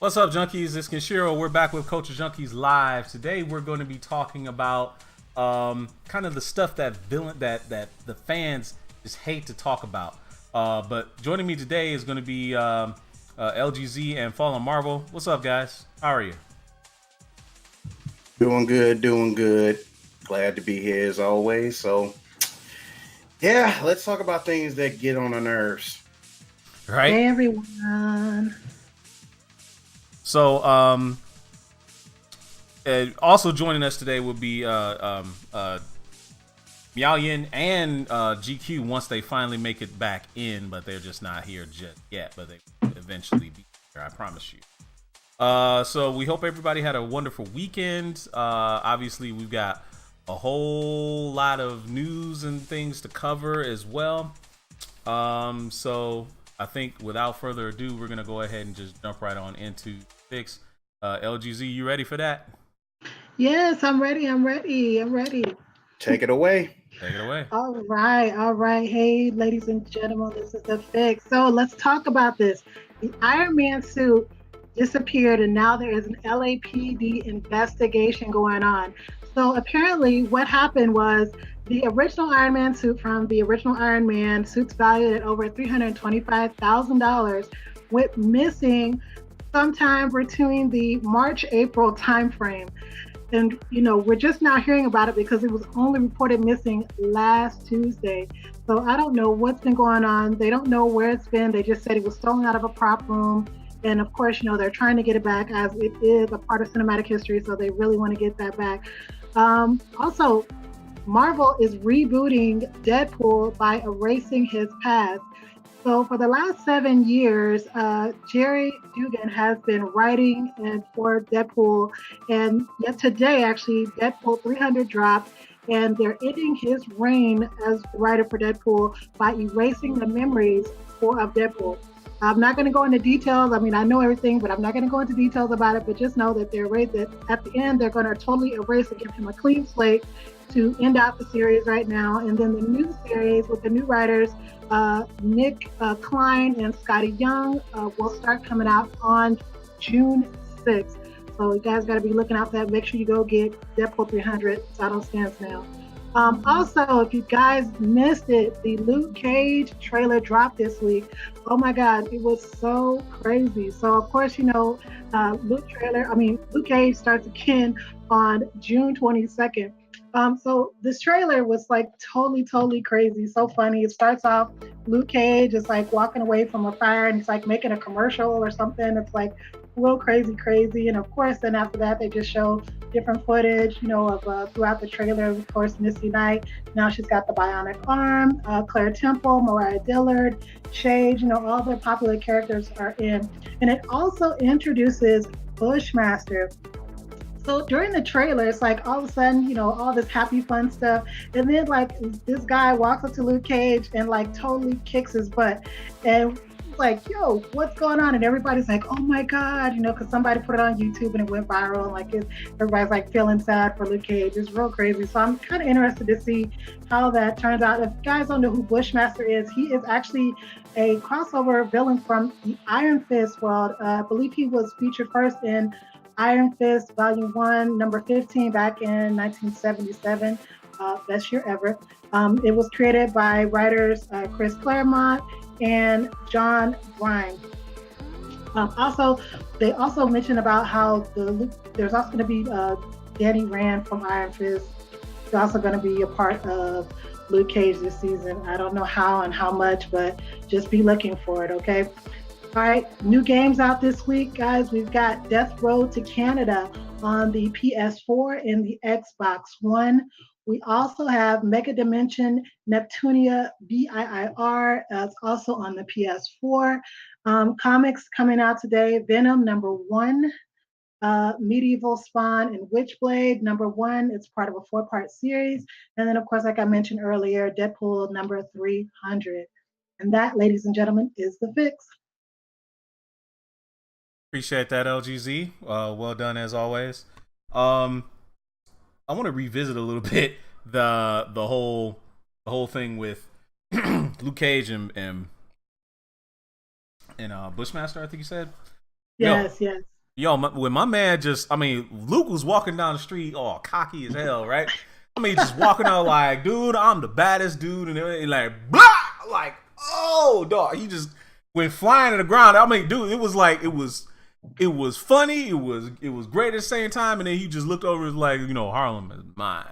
What's up, Junkies? It's Kenshiro. We're back with Culture Junkies Live. Today we're going to be talking about kind of the stuff that the fans just hate to talk about. But joining me today is going to be LGZ and Fallen Marvel. What's up, guys? How are you? Doing good, doing good. Glad to be here as always. So, yeah, let's talk about things that get on the nerves. Right. Hey everyone. So, also joining us today will be Miao Yin and GQ once they finally make it back in, but they're just not here just yet. But they will eventually be here, I promise you. So we hope everybody had a wonderful weekend. Obviously, we've got a whole lot of news and things to cover as well. So I think without further ado, we're gonna go ahead and just jump right on into fix. LGZ, you ready for that? Yes, I'm ready. I'm ready. I'm ready. Take it away. Take it away. All right. All right. Hey, ladies and gentlemen, this is the fix. So let's talk about this. The Iron Man suit disappeared, and now there is an LAPD investigation going on. So apparently, what happened was the original Iron Man suit from the original Iron Man, suits valued at over $325,000, went missing sometime between the March-April timeframe. And we're just now hearing about it because it was only reported missing last Tuesday. So I don't know what's been going on. They don't know where it's been. They just said it was stolen out of a prop room. And of course, they're trying to get it back as it is a part of cinematic history. So they really want to get that back. Also, Marvel is rebooting Deadpool by erasing his past. So for the last 7 years, Jerry Dugan has been writing for Deadpool, and yet today, actually, Deadpool 300 dropped, and they're ending his reign as writer for Deadpool by erasing the memories of Deadpool. I'm not going to go into details. I mean, I know everything, but I'm not going to go into details about it. But just know that at the end, they're going to totally erase and give him a clean slate to end out the series right now. And then the new series with the new writers, Nick Klein and Scotty Young, will start coming out on June 6th. So you guys got to be looking out for that. Make sure you go get Deadpool 300. It's out on stands now. Also, if you guys missed it, the Luke Cage trailer dropped this week. Oh my God, it was so crazy. So of course, Luke Cage starts again on June 22nd. So this trailer was like totally crazy, so funny. It starts off, Luke Cage is like walking away from a fire and he's like making a commercial or something. It's like real crazy. And of course, then after that, they just show different footage, of throughout the trailer. Of course, Misty Knight, now she's got the bionic arm. Claire Temple, Mariah Dillard, Shade, all the popular characters are in. And it also introduces Bushmaster. So during the trailer, it's like all of a sudden, all this happy fun stuff. And then like this guy walks up to Luke Cage and like totally kicks his butt. And like, yo, what's going on? And everybody's like, oh my God, because somebody put it on YouTube and it went viral. And like everybody's like feeling sad for Luke Cage. It's real crazy. So I'm kind of interested to see how that turns out. If you guys don't know who Bushmaster is, he is actually a crossover villain from the Iron Fist world. I believe he was featured first in Iron Fist Volume 1, number 15, back in 1977. Best year ever. It was created by writers Chris Claremont and John Byrne. Also, they also mentioned about how there's also going to be Danny Rand from Iron Fist. He's also going to be a part of Luke Cage this season. I don't know how and how much, but just be looking for it, okay? All right, new games out this week, guys. We've got Death Road to Canada on the PS4 and the Xbox One. We also have Mega Dimension Neptunia BIIR. It's also on the PS4. Comics coming out today. Venom #1, Medieval Spawn and Witchblade #1. It's part of a 4-part series. And then, of course, like I mentioned earlier, Deadpool number 300. And that, ladies and gentlemen, is the fix. Appreciate that, LGZ. Well done as always. I want to revisit a little bit the whole thing with Luke Cage and Bushmaster. I think you said. Yes. Yo, when my man Luke was walking down the street, all cocky as hell, right? I mean, just walking out like, dude, I'm the baddest dude, and like, blah, like, oh, dog, he just went flying to the ground. I mean, dude, it was funny, it was great at the same time, and then he just looked over, like, Harlem is mine.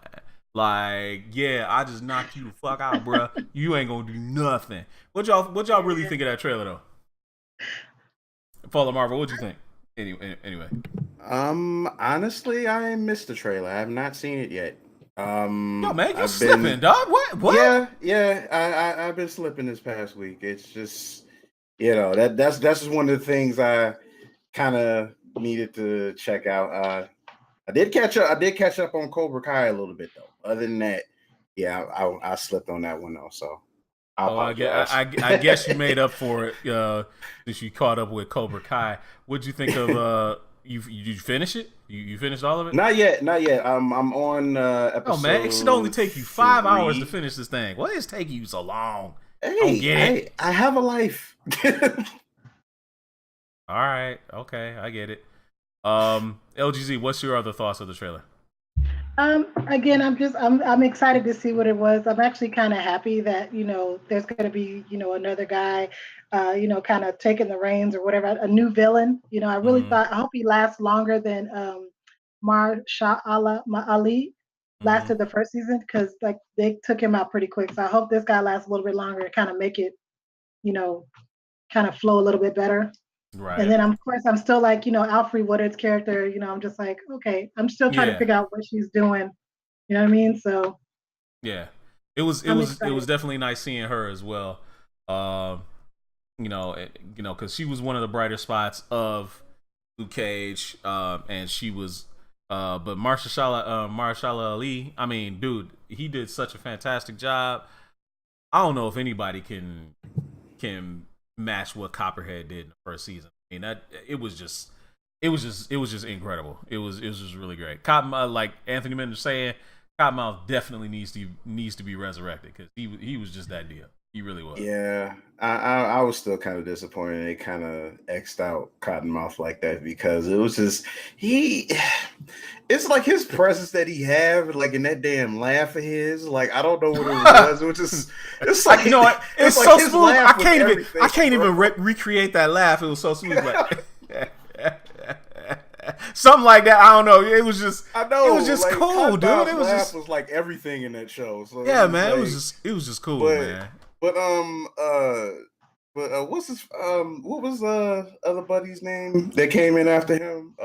Like, yeah, I just knocked you the fuck out, bro. You ain't gonna do nothing. What y'all really think of that trailer though? Paula Marvel, what'd you think? Anyway. Honestly, I missed the trailer. I have not seen it yet. Yo, man, you slipping, dog. What? Yeah. I've been slipping this past week. It's just, that's just one of the things I kind of needed to check out. I did catch up on Cobra Kai a little bit though. Other than that, yeah, I slipped on that one though. So I guess you made up for it since you caught up with Cobra Kai. What'd you think of you finish it? You finished all of it? Not yet. I'm on episode. Oh man, it should only take you 5 hours to finish this thing. Why is it taking you so long? Hey, I have a life. All right, okay, I get it. LGZ, what's your other thoughts of the trailer? Again, I'm excited to see what it was. I'm actually kind of happy that there's going to be another guy, kind of taking the reins or whatever, a new villain. I really I hope he lasts longer than Mahershala Ali lasted the first season, because like they took him out pretty quick. So I hope this guy lasts a little bit longer to kind of make it, kind of flow a little bit better. Right. And then of course I'm still like, Alfre Woodard's character, I'm just like, okay, I'm still trying to figure out what she's doing. You know what I mean? So yeah, it was definitely nice seeing her as well. Because she was one of the brighter spots of Luke Cage, and she was, but Mahershala Ali. I mean, dude, he did such a fantastic job. I don't know if anybody can match what Copperhead did in the first season. I mean, it was just incredible. It was just really great. Cottonmouth, like Anthony Mender saying, Cottonmouth definitely needs to be resurrected, because he was just that deal. He really was. Yeah, I was still kind of disappointed they kind of X'd out Cottonmouth like that, because it was just it's like his presence that he had, like in that damn laugh of his, like I don't know what it was. It was just, it's like, what? It's like so smooth. I can't even bro. Recreate that laugh. It was so smooth. Like, something like that. I don't know. It was just. I know. It was just like, cool, dude. It was just was like everything in that show. So yeah, man. Like, it was just cool, man. But what's his what was other buddy's name that came in after him?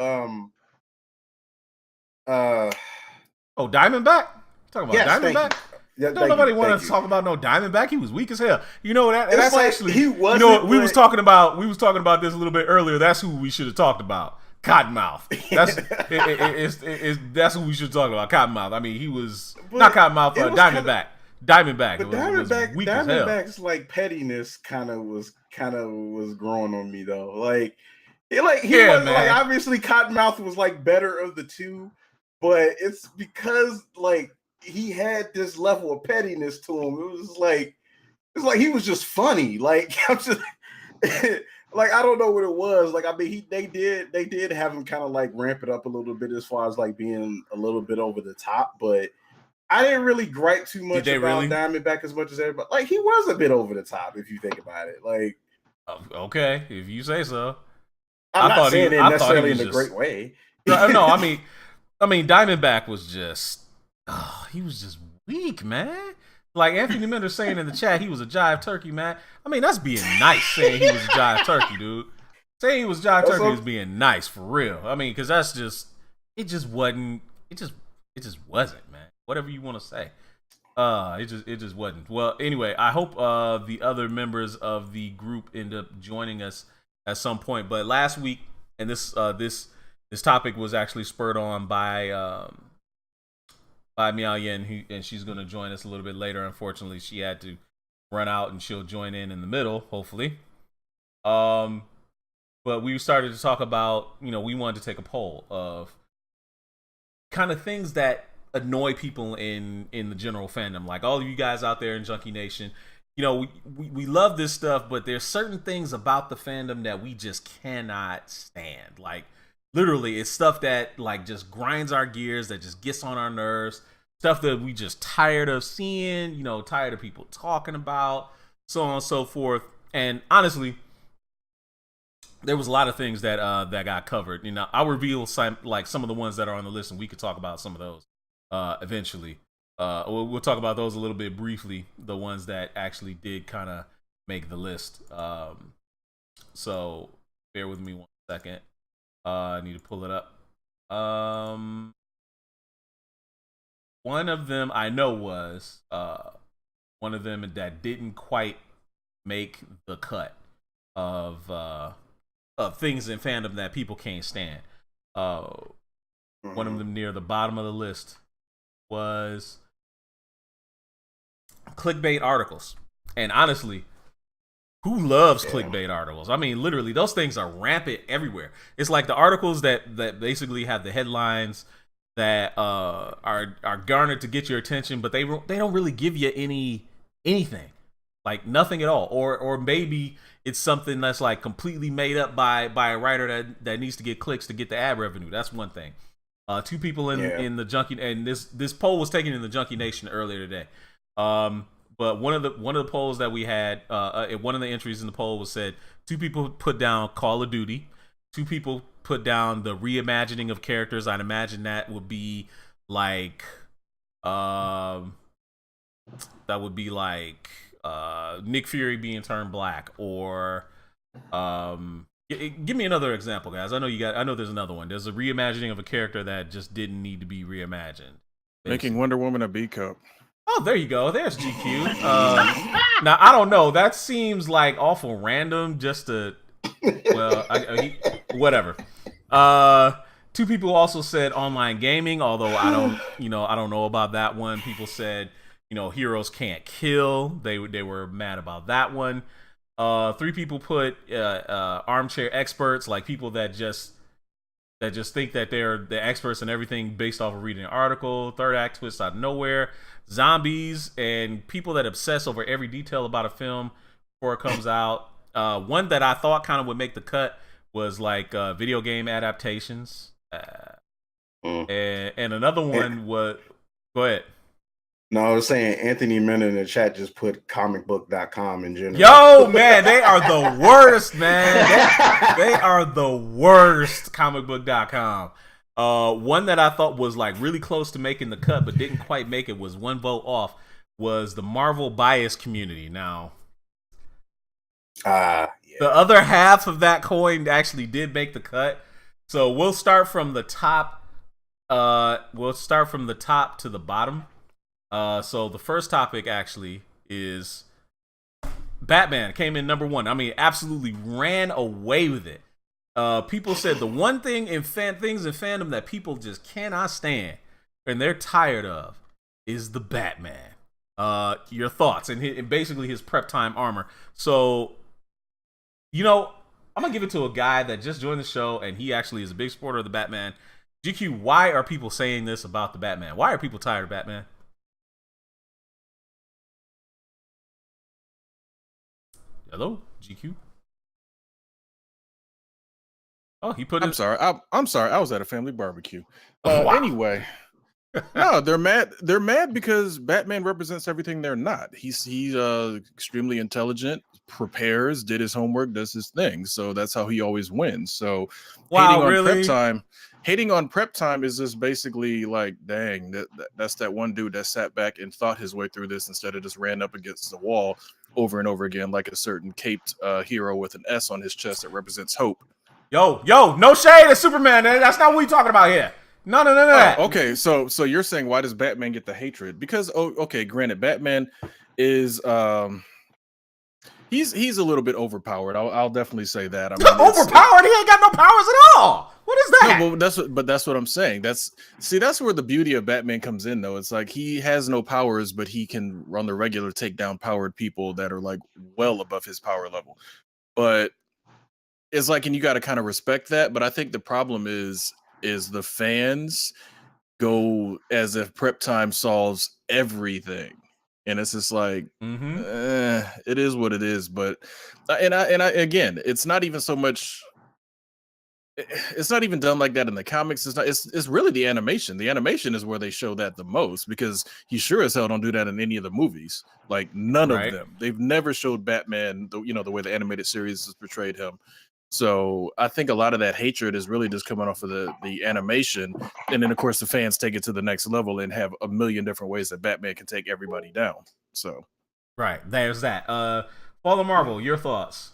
Diamondback? Talking about Diamondback? Yeah, don't nobody want to talk about no Diamondback. He was weak as hell. You know that. That's like, actually. He was. We was talking about this a little bit earlier. That's who we should have talked about. Cottonmouth. That's who we should talk about. Cottonmouth. I mean, he was not Cottonmouth. Diamondback. Diamondback. But Diamondback's like pettiness kind of was growing on me though. Like obviously Cottonmouth was like better of the two, but it's because like he had this level of pettiness to him. It's like he was just funny. Like I'm just like I don't know what it was. Like I mean they did have him kind of like ramp it up a little bit as far as like being a little bit over the top, but I didn't really gripe too much about Diamondback as much as everybody. Like he was a bit over the top if you think about it. Like okay, if you say so. I'm not saying it necessarily in a great way. No, I mean Diamondback was just he was just weak, man. Like Anthony Mender saying in the chat, he was a jive turkey, man. I mean, that's being nice saying he was a jive turkey, dude. Saying he was a jive turkey is being nice for real. I mean, because that's just it just wasn't, man. Whatever you want to say. It just wasn't. Well, anyway, I hope the other members of the group end up joining us at some point. But last week, and this topic was actually spurred on by Miao Yen, and she's going to join us a little bit later. Unfortunately, she had to run out, and she'll join in the middle, hopefully. But we started to talk about, we wanted to take a poll of kind of things that annoy people in the general fandom. Like all of you guys out there in Junkie Nation, we love this stuff, but there's certain things about the fandom that we just cannot stand. Like literally, it's stuff that like just grinds our gears, that just gets on our nerves, stuff that we just tired of seeing, you know, tired of people talking about, so on and so forth. And honestly, there was a lot of things that that got covered. You know, I'll reveal some of the ones that are on the list, and we could talk about some of those eventually. We'll talk about those a little bit briefly. The ones that actually did kind of make the list. So bear with me 1 second. I need to pull it up. One of them I know was one of them that didn't quite make the cut of things in fandom that people can't stand. One of them near the bottom of the list was clickbait articles. And honestly, who loves clickbait articles? I mean, literally, those things are rampant everywhere. It's like the articles that basically have the headlines that are garnered to get your attention, but they don't really give you anything, like nothing at all, or maybe it's something that's like completely made up by a writer that needs to get clicks to get the ad revenue. That's one thing. Two people in the Junkie, and this poll was taken in the Junkie Nation earlier today. But one of the polls that we had, one of the entries in the poll was said 2 people put down Call of Duty, 2 people put down the reimagining of characters. I'd imagine that would be like, Nick Fury being turned black, or give me another example, guys. I know there's another one. There's a reimagining of a character that just didn't need to be reimagined. Making Wonder Woman a B cup. Oh, there you go. There's GQ. Now, I don't know. That seems like awful random just to, well, whatever. 2 people also said online gaming, although I don't know about that one. People said, heroes can't kill. They were mad about that one. 3 people put armchair experts, like people that just think that they're the experts in everything based off of reading an article. Third act twist out of nowhere. Zombies and people that obsess over every detail about a film before it comes out. One that I thought kind of would make the cut was like video game adaptations. And another one was, go ahead. No, I was saying Anthony Mena in the chat just put comicbook.com in general. Yo, man, they are the worst, man. They are the worst, comicbook.com. One that I thought was like really close to making the cut but didn't quite make it, was 1 vote off, was the Marvel bias community. Now, the other half of that coin actually did make the cut. So we'll start from the top. We'll start from the top to the bottom. So the first topic actually is Batman. Came in number 1. I mean, absolutely ran away with it. People said the one thing in things in fandom that people just cannot stand and they're tired of is the Batman. Your thoughts and basically his prep time armor. So, I'm gonna give it to a guy that just joined the show and he actually is a big supporter of the Batman. GQ, why are people saying this about the Batman? Why are people tired of Batman? Hello, GQ. Oh, he put. I'm sorry. I was at a family barbecue. Wow. Anyway, no, they're mad. They're mad because Batman represents everything they're not. He's extremely intelligent, prepares, did his homework, does his thing. So that's how he always wins. So hating on prep time is just basically like, dang, that's that one dude that sat back and thought his way through this instead of just ran up against the wall over and over again like a certain caped hero with an S on his chest that represents hope. Yo, no shade at Superman. That's not what we're talking about here. No. Okay, so you're saying, why does Batman get the hatred? Because granted, Batman is he's a little bit overpowered. I'll definitely say that. I mean, overpowered? He ain't got no powers at all. What is that? No, that's what I'm saying. That's where the beauty of Batman comes in, though. It's like he has no powers, but he can on the regular take down powered people that are like well above his power level. But it's like, and you got to kind of respect that. But I think the problem is the fans go as if prep time solves everything, and it's just like, it is what it is. But and I again, it's not even so much it's not even done like that in the comics. It's not. It's really the animation. The animation is where they show that the most, because he sure as hell don't do that in any of the movies. Like none of them. They've never showed Batman the way the animated series has portrayed him. So I think a lot of that hatred is really just coming off of the animation, and then of course the fans take it to the next level and have a million different ways that Batman can take everybody down. So there's that. Fall of Marvel, your thoughts?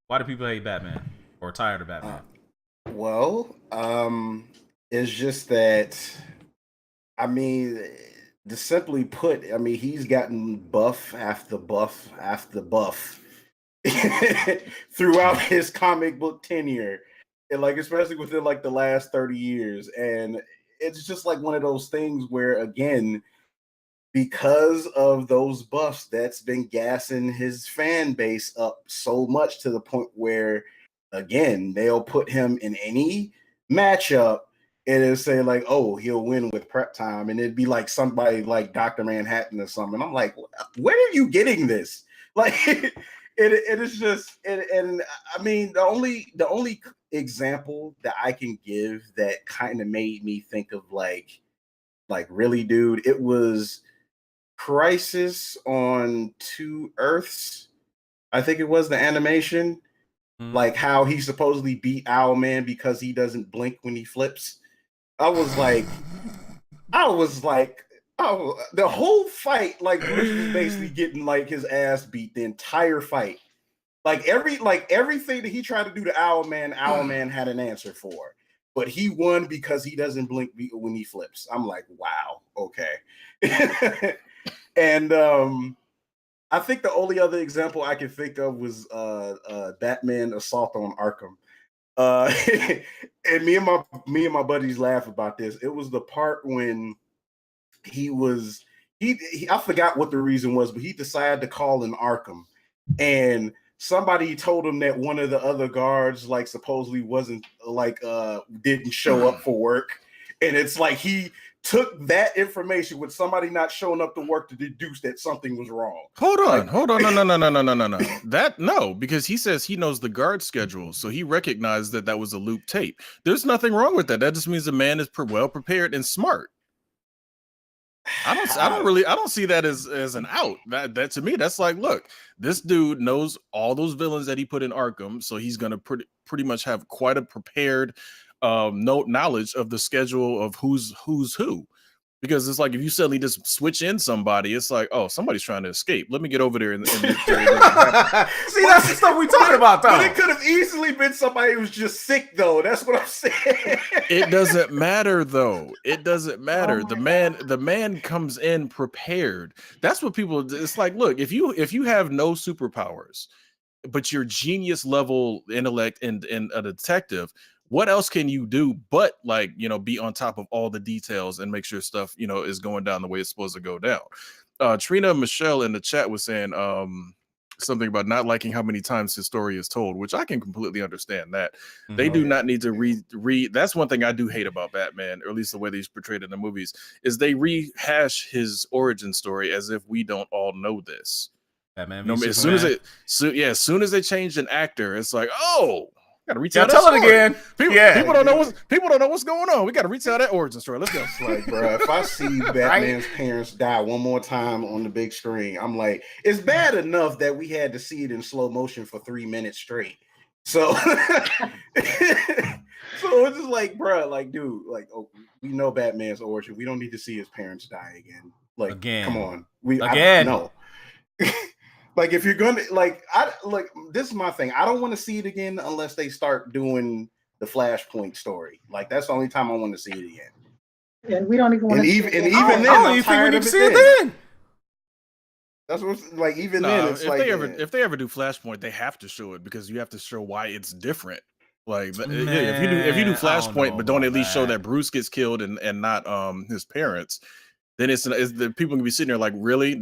Why do people hate Batman or tired of Batman? Well, it's just that, I mean, to simply put, I mean, he's gotten buff after buff after buff throughout his comic book tenure, and like especially within like the last 30 years. And it's just like one of those things where, again, because of those buffs, that's been gassing his fan base up so much to the point where, again, they'll put him in any matchup and it'll say like, oh, he'll win with prep time. And it'd be like somebody like Dr. Manhattan or something. I'm like, where are you getting this? Like, it is just, and I mean, the only example that I can give that kind of made me think of like really, dude, it was Crisis on Two Earths. I think it was the animation. Like how he supposedly beat Owlman because he doesn't blink when he flips. I was like, oh, the whole fight, like Bruce was basically getting like his ass beat the entire fight. Like everything that he tried to do to Owlman had an answer for. But he won because he doesn't blink when he flips. I'm like, wow, okay. And I think the only other example I can think of was Batman Assault on Arkham. And me and my buddies laugh about this. It was the part when he I forgot what the reason was, but he decided to call in Arkham, and somebody told him that one of the other guards like supposedly wasn't like didn't show up for work, and it's like he took that information with somebody not showing up to work to deduce that something was wrong. Hold on. No. That no, because he says he knows the guard schedule, so he recognized that was a loop tape. There's nothing wrong with that. That just means the man is well prepared and smart. I don't see that as an out. That to me, that's like, look, this dude knows all those villains that he put in Arkham, so he's gonna pretty much have quite a prepared knowledge of the schedule of who's who. Because it's like if you suddenly just switch in somebody, it's like, oh, somebody's trying to escape. Let me get over there and see, that's the stuff we talking about, though. But it could have easily been somebody who was just sick, though. That's what I'm saying. It doesn't matter, though. It doesn't matter. The man comes in prepared. That's what people. It's like, look, if you have no superpowers, but you're genius level intellect and a detective, what else can you do but like, be on top of all the details and make sure stuff, is going down the way it's supposed to go down. Trina Michelle in the chat was saying something about not liking how many times his story is told, which I can completely understand that. They do not need to read. That's one thing I do hate about Batman, or at least the way he's portrayed in the movies, is they rehash his origin story as if we don't all know this. Batman as soon as they changed an actor, it's like, oh, gotta retell that tell story. it again. People don't know what's going on. We gotta retell that origin story. Let's go. It's like, bro, if I see Batman's parents die one more time on the big screen, I'm like, it's bad enough that we had to see it in slow motion for 3 minutes straight. So, so it's just like, bro, like, dude, like, oh, we know Batman's origin. We don't need to see his parents die again. Like, come on, no. Like, if you're gonna this is my thing. I don't want to see it again unless they start doing the Flashpoint story. Like, that's the only time I want to see it again. And we don't even want to. Even then, I'm tired of it then. That's what's like. Even then, it's if they ever do Flashpoint, they have to show it because you have to show why it's different. Like, if you do Flashpoint, but don't at least show that Bruce gets killed and not his parents. Then it's the people can be sitting there like, really?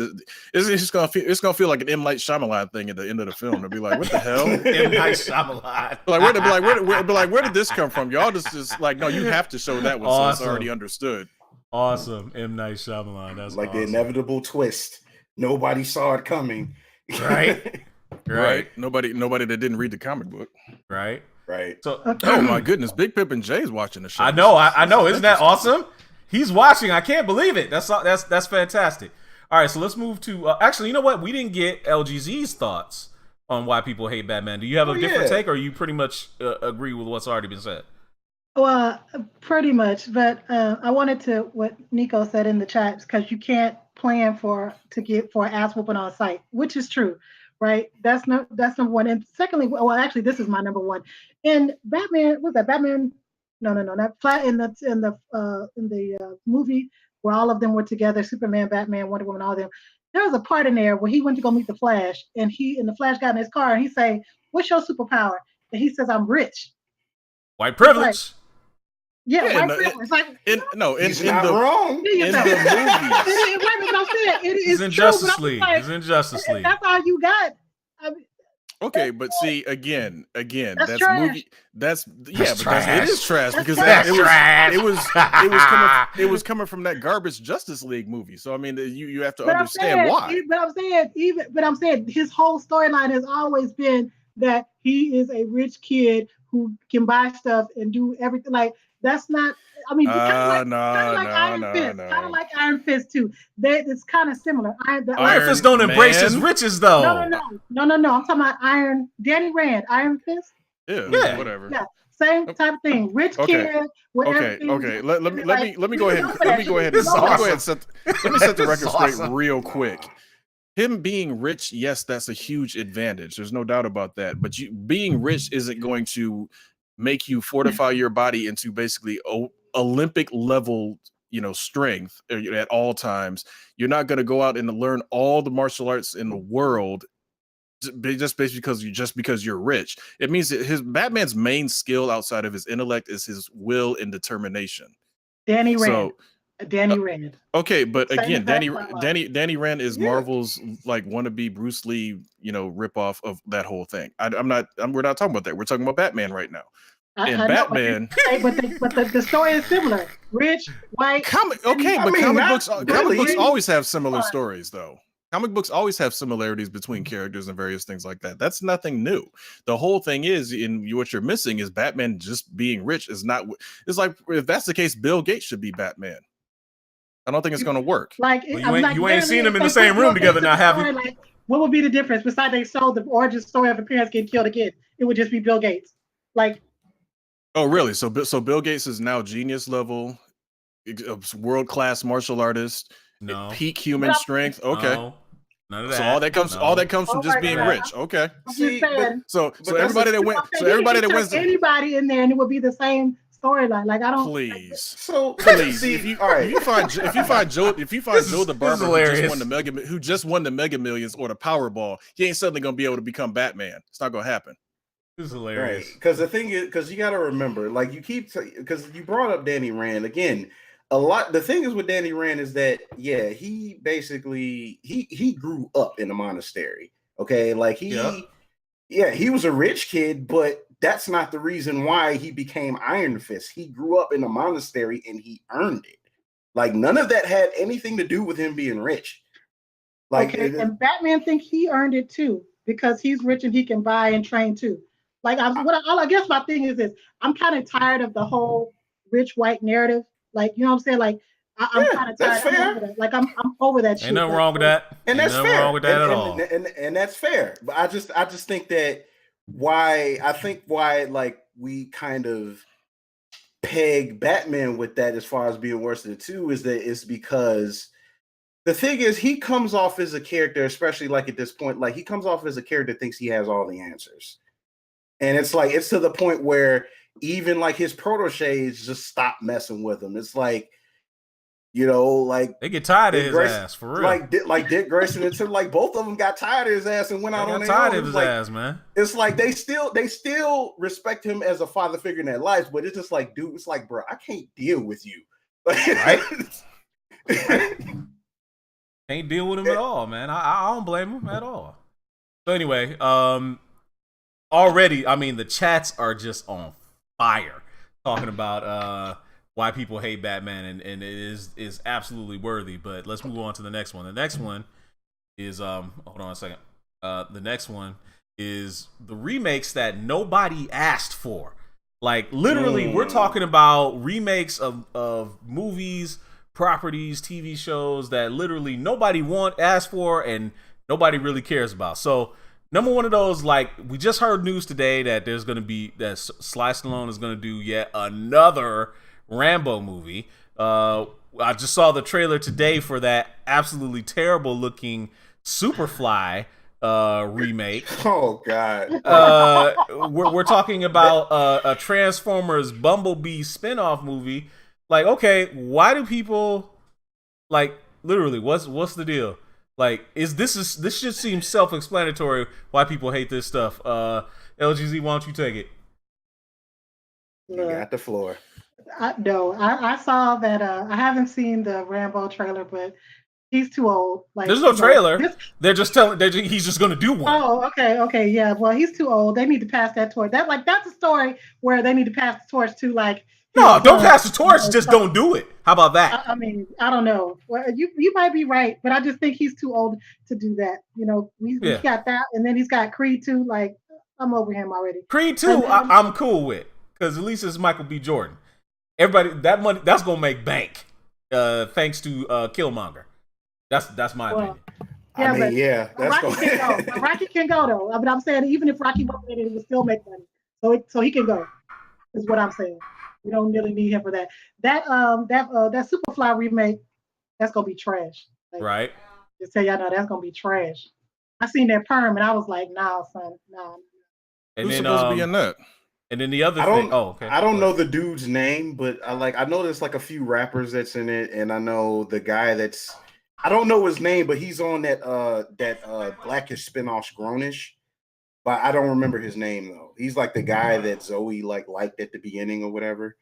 It's gonna feel like an M. Night Shyamalan thing at the end of the film. They'll be like, what the hell? M. Night Shyamalan. Where did this come from? Y'all just like, no, you have to show that one, so it's already understood. Awesome, M. Night Shyamalan. That's like awesome. The inevitable twist. Nobody saw it coming. Right. Right. Nobody that didn't read the comic book. Right. Right. So, oh my goodness, Big Pip and Jay's watching the show. I know. I know. Isn't that awesome? He's watching. I can't believe it. That's fantastic. All right, so let's move to. Actually, you know what? We didn't get LGZ's thoughts on why people hate Batman. Do you have a different take, or you pretty much agree with what's already been said? Well, pretty much. But I wanted to what Nico said in the chat because you can't plan to get for an ass whooping on site, which is true, right? That's number one. And secondly, well, actually, this is my number one. In Batman, was that Batman? No, not flat in the movie where all of them were together, Superman, Batman, Wonder Woman, all of them. There was a part in there where he went to go meet the Flash, and the Flash got in his car, and he say, "What's your superpower?" And he says, "I'm rich." White privilege. Yeah, white privilege. Like, he's not wrong. In the movies. He's in Justice League. He's in Justice League. That's all you got. I mean, okay, but see, again, that's trash. movie. It is trash because it was coming from that garbage Justice League movie. So I mean, you have to understand why. But I'm saying his whole storyline has always been that he is a rich kid who can buy stuff and do everything. Like that's not. I mean, kind of like Iron Fist too. It's kind of similar. Iron Fist don't embrace his riches though. No. I'm talking about Danny Rand, Iron Fist. Yeah, whatever. Yeah, same type of thing. Rich kid. Okay. Let me go ahead. Let me set the record straight real quick. Him being rich, yes, that's a huge advantage. There's no doubt about that. But being rich isn't going to make you fortify your body into basically Olympic level, strength at all times. You're not going to go out and learn all the martial arts in the world just because you're rich. It means that Batman's main skill outside of his intellect is his will and determination. Danny Rand. Okay, but again, Danny Rand is Marvel's like wannabe Bruce Lee, ripoff of that whole thing. We're not talking about that. We're talking about Batman right now. Batman, but the story is similar. Rich, white. Comic books always have similar stories, though. Comic books always have similarities between characters and various things like that. That's nothing new. The whole thing is, what you're missing is Batman just being rich is not. It's like if that's the case, Bill Gates should be Batman. I don't think it's going to work. You ain't seen them in the same room together now, have you? Like, what would be the difference besides they sold the origin story of the parents getting killed again? It would just be Bill Gates. Like. Oh, really? So Bill Gates is now genius level, world-class martial artist, peak human strength. Okay. No, none of that. So all that comes from just being rich. Okay. So everybody that wins anybody in there, and it would be the same storyline. Like I don't. Please. So please. If you find Joe the barber who just won the Mega Millions or the Powerball, he ain't suddenly gonna be able to become Batman. It's not gonna happen. This is hilarious. Right. Because the thing is, because you got to remember, like because you brought up Danny Rand again. The thing is with Danny Rand is that he basically he grew up in a monastery. Okay, like he was a rich kid, but that's not the reason why he became Iron Fist. He grew up in a monastery and he earned it. Like none of that had anything to do with him being rich. Like, and Batman think he earned it too because he's rich and he can buy and train too. Like I guess my thing is this: I'm kind of tired of the whole rich white narrative. Like you know what I'm saying? Like I'm kind of tired. I'm over that. Like I'm over that shit. Ain't nothing wrong with that. And that's fair. Wrong with that at all. And that's fair. But I just think that why like we kind of peg Batman with that as far as being worse than the two is that it's because the thing is he comes off as a character, especially like at this point, like he comes off as a character that thinks he has all the answers. And it's like, it's to the point where even like his proteges just stop messing with him. It's like, like they get tired of his ass for real. Like Dick Grayson and like both of them got tired of his ass and went out on their own. Tired of his ass, man. It's like they still respect him as a father figure in their lives, but it's just like, dude, it's like, bro, I can't deal with you. Right? Can't deal with him at all, man. I don't blame him at all. So anyway, already, I mean, the chats are just on fire talking about why people hate Batman, and it is absolutely worthy. But let's move on to the next one. The next one is hold on a second. The next one is the remakes that nobody asked for. Like literally, we're talking about remakes of movies, properties, TV shows that literally nobody asked for and nobody really cares about. So number one of those, like we just heard news today that Sly Stallone is going to do yet another Rambo movie. I just saw the trailer today for that absolutely terrible looking Superfly remake. Oh God! We're talking about a Transformers Bumblebee spinoff movie. Like, okay, why do people like literally? What's the deal? Like, this should seem self-explanatory why people hate this stuff. LGZ, why don't you take it? You got the floor. I saw that. I haven't seen the Rambo trailer, but he's too old. Like, there's no trailer. They're just telling. He's just going to do one. Oh, okay, yeah. Well, he's too old. They need to pass that torch. That's a story where they need to pass the torch to like. No, don't pass the torch. Just don't do it. How about that? I mean, I don't know. Well, you might be right, but I just think he's too old to do that. You know, we got that, and then he's got Creed 2. Like, I'm over him already. Creed 2, I'm cool with because at least it's Michael B. Jordan. Everybody, that money that's gonna make bank, thanks to Killmonger. That's my opinion. Yeah, Rocky can go though. I mean, I'm saying even if Rocky wasn't in it, it would still make money. So he can go. Is what I'm saying. We don't really need him for that. That Superfly remake, that's gonna be trash. Like, right. Just tell y'all now that's gonna be trash. I seen that perm and I was like, nah, son, nah. And who's supposed to be in that? And then the other thing, okay. I don't know the dude's name, but I know there's like a few rappers that's in it, and I know the guy I don't know his name, but he's on that Blackish spinoff Grownish. But I don't remember his name though. He's like the guy that Zoe liked at the beginning or whatever.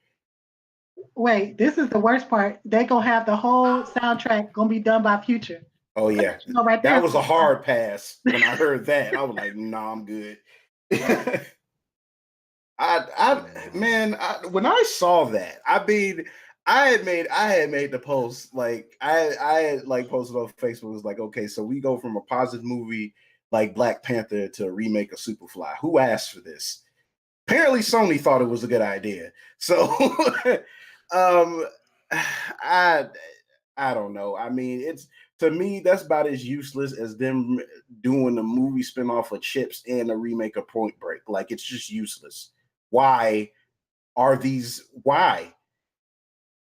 Wait, this is the worst part. They gonna have the whole soundtrack gonna be done by Future. Oh yeah, right there. That was a hard pass when I heard that. I was like, nah, I'm good. When I saw that, I mean, I had made the post like I had like posted on Facebook. It was like, okay, so we go from a positive movie like Black Panther to a remake of Superfly. Who asked for this? Apparently Sony thought it was a good idea. So I don't know. I mean, to me, that's about as useless as them doing a movie spinoff of Chips and a remake of Point Break. Like, it's just useless. Why?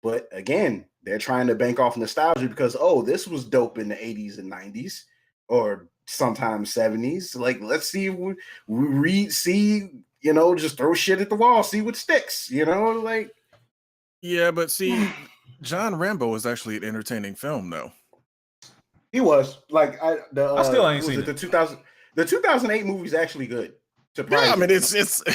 But again, they're trying to bank off nostalgia because, this was dope in the 80s and 90s or sometimes 70s. Like, let's see if we just throw shit at the wall, see what sticks, like. Yeah, but see, John Rambo was actually an entertaining film, though. He was. Like, I still ain't seen it. The 2008 movie is actually good. Yeah, I mean, it's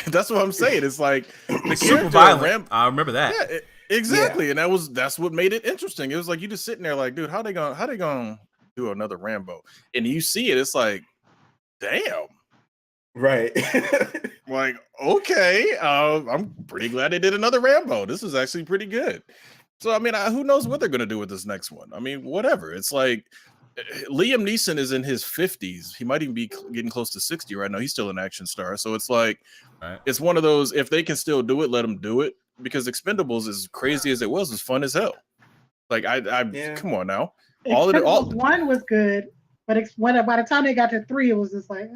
that's what I'm saying. It's like the super violent. I remember that. Yeah, exactly, and that's what made it interesting. It was like you just sitting there, like, dude, how they gonna do another Rambo? And you see it, it's like, damn, right? Like, okay, I'm pretty glad they did another Rambo. This was actually pretty good. So, I mean, who knows what they're gonna do with this next one? I mean, whatever. It's like Liam Neeson is in his 50s. He might even be getting close to 60 right now. He's still an action star. So it's like, It's one of those, if they can still do it, let them do it. Because Expendables, as crazy as it was fun as hell. Like, come on now. One was good, but by the time they got to 3, it was just like,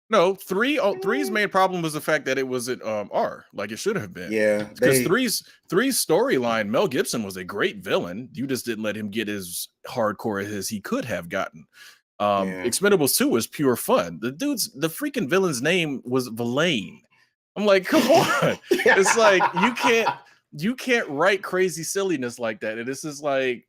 No, 3's main problem was the fact that it wasn't R like it should have been. Yeah, because 3's storyline, Mel Gibson was a great villain. You just didn't let him get as hardcore as he could have gotten. Expendables 2 was pure fun. The freaking villain's name was Villain. I'm like, come on. It's like you can't write crazy silliness like that. And this is like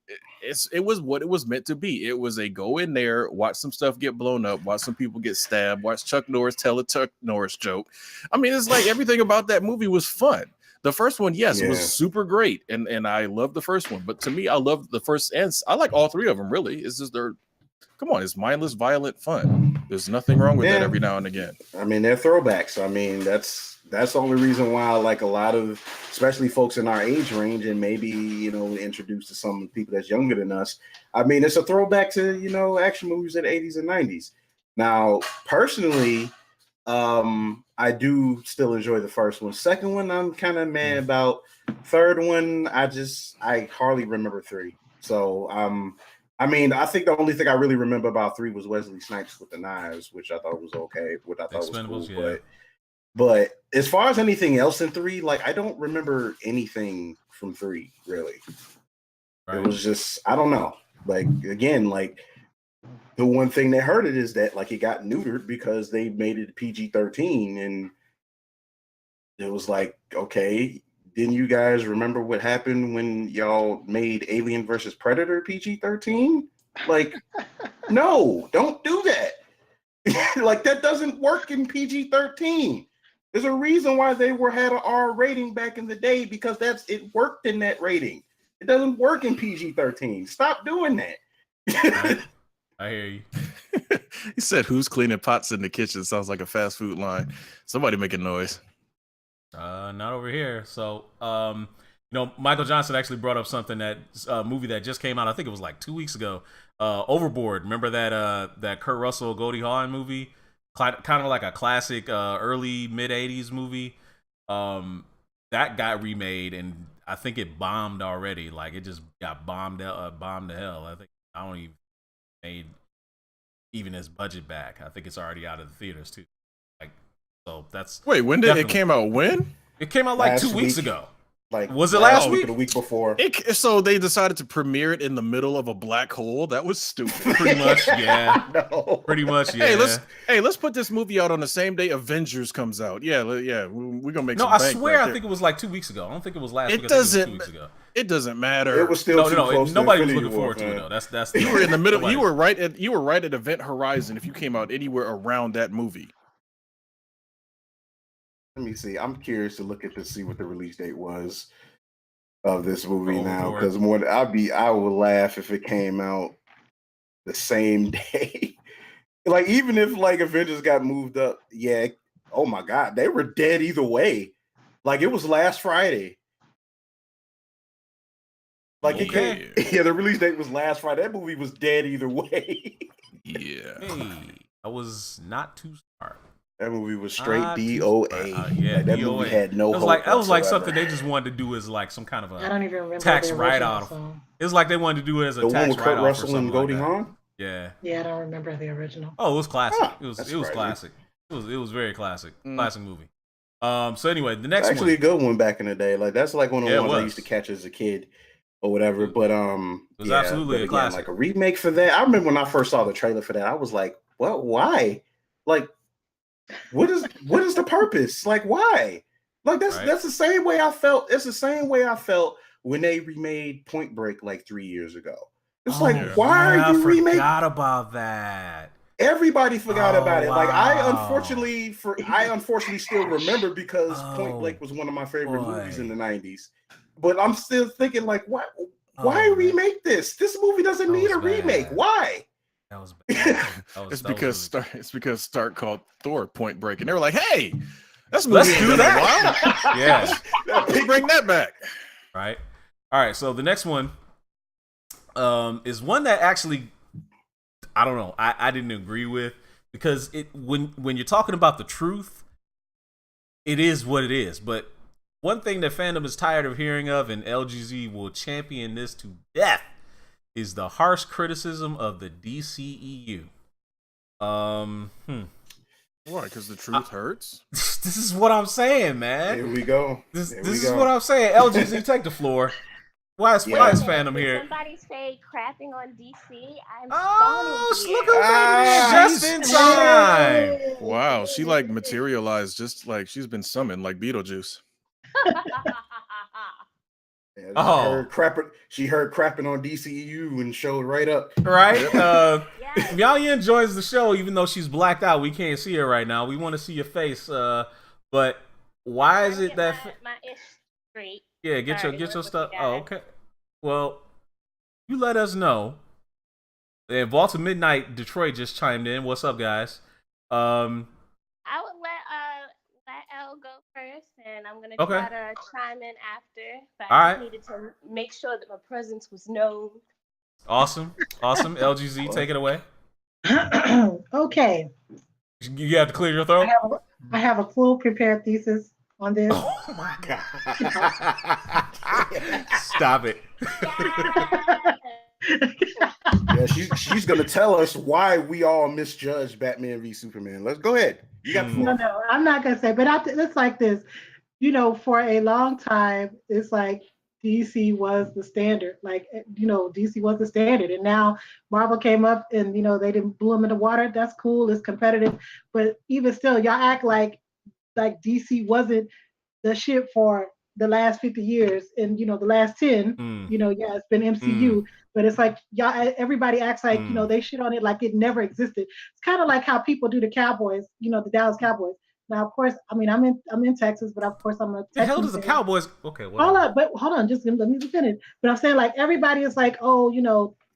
it was what it was meant to be. It was a go in there, watch some stuff get blown up, watch some people get stabbed, watch Chuck Norris tell a Chuck Norris joke. I mean, it's like everything about that movie was fun. The first one, was super great, and I love the first one. But to me, I love the first, and I like all 3 of them. Really, it's just it's mindless, violent fun. There's nothing wrong with that every now and again. I mean, they're throwbacks. I mean, that's the only reason why, like, a lot of, especially folks in our age range, and maybe introduced to some people that's younger than us. I mean, it's a throwback to action movies in the 80s and 90s. Now, personally, I do still enjoy the first one. Second one, I'm kind of mad about. Third one, I hardly remember 3. So I mean, I think the only thing I really remember about 3 was Wesley Snipes with the knives, which I thought was okay, what I thought was cool. Yeah. But as far as anything else in 3, like I don't remember anything from 3 really. Right. It was just, I don't know. Like again, like the one thing that hurt it is that like it got neutered because they made it PG-13, and it was like, okay, didn't you guys remember what happened when y'all made Alien versus Predator PG-13? Like, no, don't do that. Like that doesn't work in PG-13. There's a reason why they had an R rating back in the day, because it worked in that rating. It doesn't work in PG-13. Stop doing that. I hear you. He said, "Who's cleaning pots in the kitchen?" Sounds like a fast food line. Somebody making noise. Not over here. So, Michael Johnson actually brought up something, that movie that just came out. I think it was like 2 weeks ago. Overboard. Remember that Kurt Russell, Goldie Hawn movie? Kind of like a classic early mid 80s movie. That got remade, and I think it bombed already. Like it just got bombed to hell. I don't even made even his budget back. I think it's already out of the theaters too. Like, so that's wait. When did it came out? When it came out? Like 2 weeks ago. Like, was it last week or the week before? So they decided to premiere it in the middle of a black hole. That was stupid. Pretty much, yeah. No. Pretty much, yeah. Let's put this movie out on the same day Avengers comes out. Yeah. We're gonna make. No, some I bank swear, right I think it was like 2 weeks ago. I don't think it was last week. It doesn't. 2 weeks ago. It doesn't matter. It was still close. Nobody was looking forward to it though. That's you were in the middle. You were right at Event Horizon. If you came out anywhere around that movie. Let me see. I'm curious to look at to see what the release date was of this movie now, because I would laugh if it came out the same day. Like even if like Avengers got moved up, yeah. Oh my God, they were dead either way. Like it was last Friday. Like the release date was last Friday. That movie was dead either way. Yeah. Hey, I was not too smart. That movie was straight DOA. Yeah, like, that DOA. movie had no hope. That was like something they just wanted to do as like some kind of I don't even remember tax write-off. It was like they wanted to do it as a tax write-off. The one with Kurt Russell and Goldie Hawn? Yeah, I don't remember the original. Oh, it was classic. It was classic. It was very classic. Classic movie. So anyway, the next actually a good one back in the day. Like that's like one of the ones I used to catch as a kid or whatever. But it was absolutely a classic. Like a remake for that. I remember when I first saw the trailer for that, I was like, "What? Why? Like, what is the purpose? Like, why? Like that's the same way I felt. It's the same way I felt when they remade Point Break like 3 years ago. It's why are you remaking? I forgot about that. Everybody forgot about it. Like I unfortunately still remember because Point Break was one of my favorite movies in the 90s. But I'm still thinking like, why remake this? This movie doesn't need a remake. Why? That was bad. It's because Stark called Thor Point Break, and they were like, "Hey, let's do that." Yeah, bring that back. Right. All right. So the next one is one that actually I don't know. I didn't agree with, because when you're talking about the truth, it is what it is. But one thing that fandom is tired of hearing of, and LGZ will champion this to death, is the harsh criticism of the DCEU. Why? Because the truth hurts? This is what I'm saying, man. Here we go. This is what I'm saying. LGZ, take the floor. Why is fandom here? Somebody say crapping on DC. Look who's just in time. Wow, she like materialized just like she's been summoned like Beetlejuice. She heard crapping on DCEU and showed right up. Right? Mialia enjoys the show even though she's blacked out. We can't see her right now. We want to see your face. But why is it that my ish straight? Yeah, get your stuff. Oh, okay. Well, you let us know. And Vault of Midnight Detroit just chimed in. What's up, guys? I would let Elle go first, and I'm gonna try to chime in after. But I just needed to make sure that my presence was known. Awesome. LGZ, take it away. Okay. You have to clear your throat. I have a full prepared thesis on this. Oh my god! Stop it. Yeah, she's gonna tell us why we all misjudged Batman v Superman. Let's go ahead. You got the floor. No, I'm not gonna say, but it's like this. For a long time, it's like DC was the standard. Like, DC was the standard, and now Marvel came up, and they didn't blew them in the water. That's cool. It's competitive, but even still, y'all act like DC wasn't the shit for the last 50 years, and the last 10. It's been MCU, but it's like y'all. Everybody acts like they shit on it like it never existed. It's kind of like how people do the Cowboys. The Dallas Cowboys. Now, of course, I mean, I'm in Texas, but of course, I'm a Texas. The hell does the Cowboys? Okay, hold on, just let me finish. But I'm saying, like, everybody is like, oh,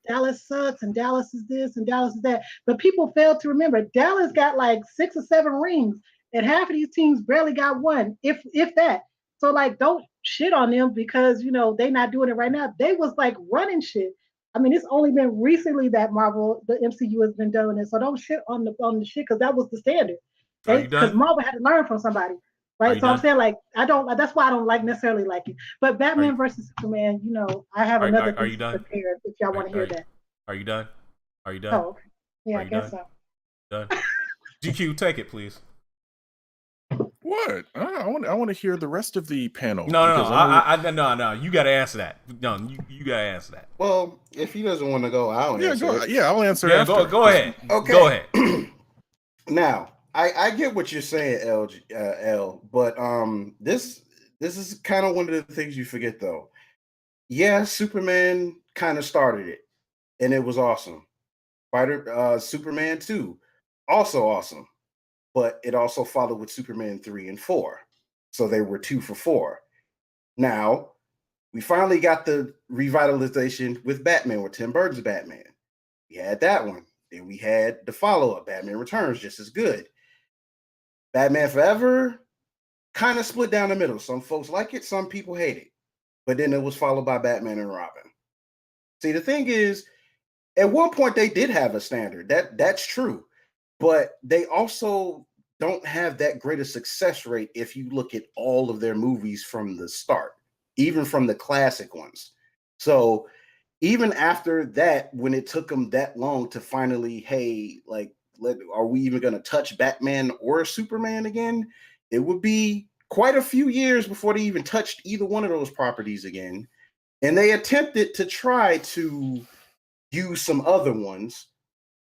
Dallas sucks, and Dallas is this, and Dallas is that. But people fail to remember Dallas got like 6 or 7 rings, and half of these teams barely got one, if that. So, like, don't shit on them because they not doing it right now. They was like running shit. I mean, it's only been recently that the MCU has been doing it. So don't shit on the shit because that was the standard. Because Marvel had to learn from somebody, right? So I'm saying, like, I don't. That's why I don't necessarily like it. But Batman versus Superman, I have another thing prepared if y'all want to hear that. Are you done? Are you done? Oh, okay. Yeah, I guess so. Done. GQ, take it, please. What? I want to hear the rest of the panel. No. You got to answer that. No, you got to answer that. Well, if he doesn't want to go, I'll answer it. Yeah, I'll answer. Yeah, go ahead. Okay, go ahead. Now, I get what you're saying, L, but this is kind of one of the things you forget, though. Yeah, Superman kind of started it, and it was awesome. Superman 2, also awesome. But it also followed with Superman 3 and 4. So they were 2 for 4. Now, we finally got the revitalization with Batman, with Tim Burton's Batman. We had that one. Then we had the follow-up, Batman Returns, just as good. Batman Forever kind of split down the middle. Some folks like it, some people hate it. But then it was followed by Batman and Robin. See, the thing is, at one point they did have a standard. That's true. But they also don't have that great a success rate if you look at all of their movies from the start, even from the classic ones. So even after that, when it took them that long to finally, hey, like, are we even going to touch Batman or Superman again? It would be quite a few years before they even touched either one of those properties again. And they attempted to try to use some other ones.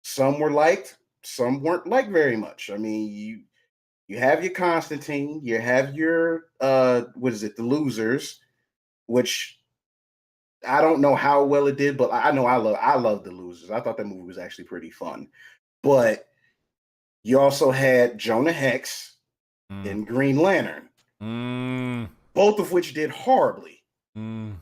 Some were liked, some weren't liked very much. I mean, you have your Constantine, you have your the Losers, which I don't know how well it did, but I know I love the Losers. I thought that movie was actually pretty fun. But you also had Jonah Hex and Green Lantern, both of which did horribly. And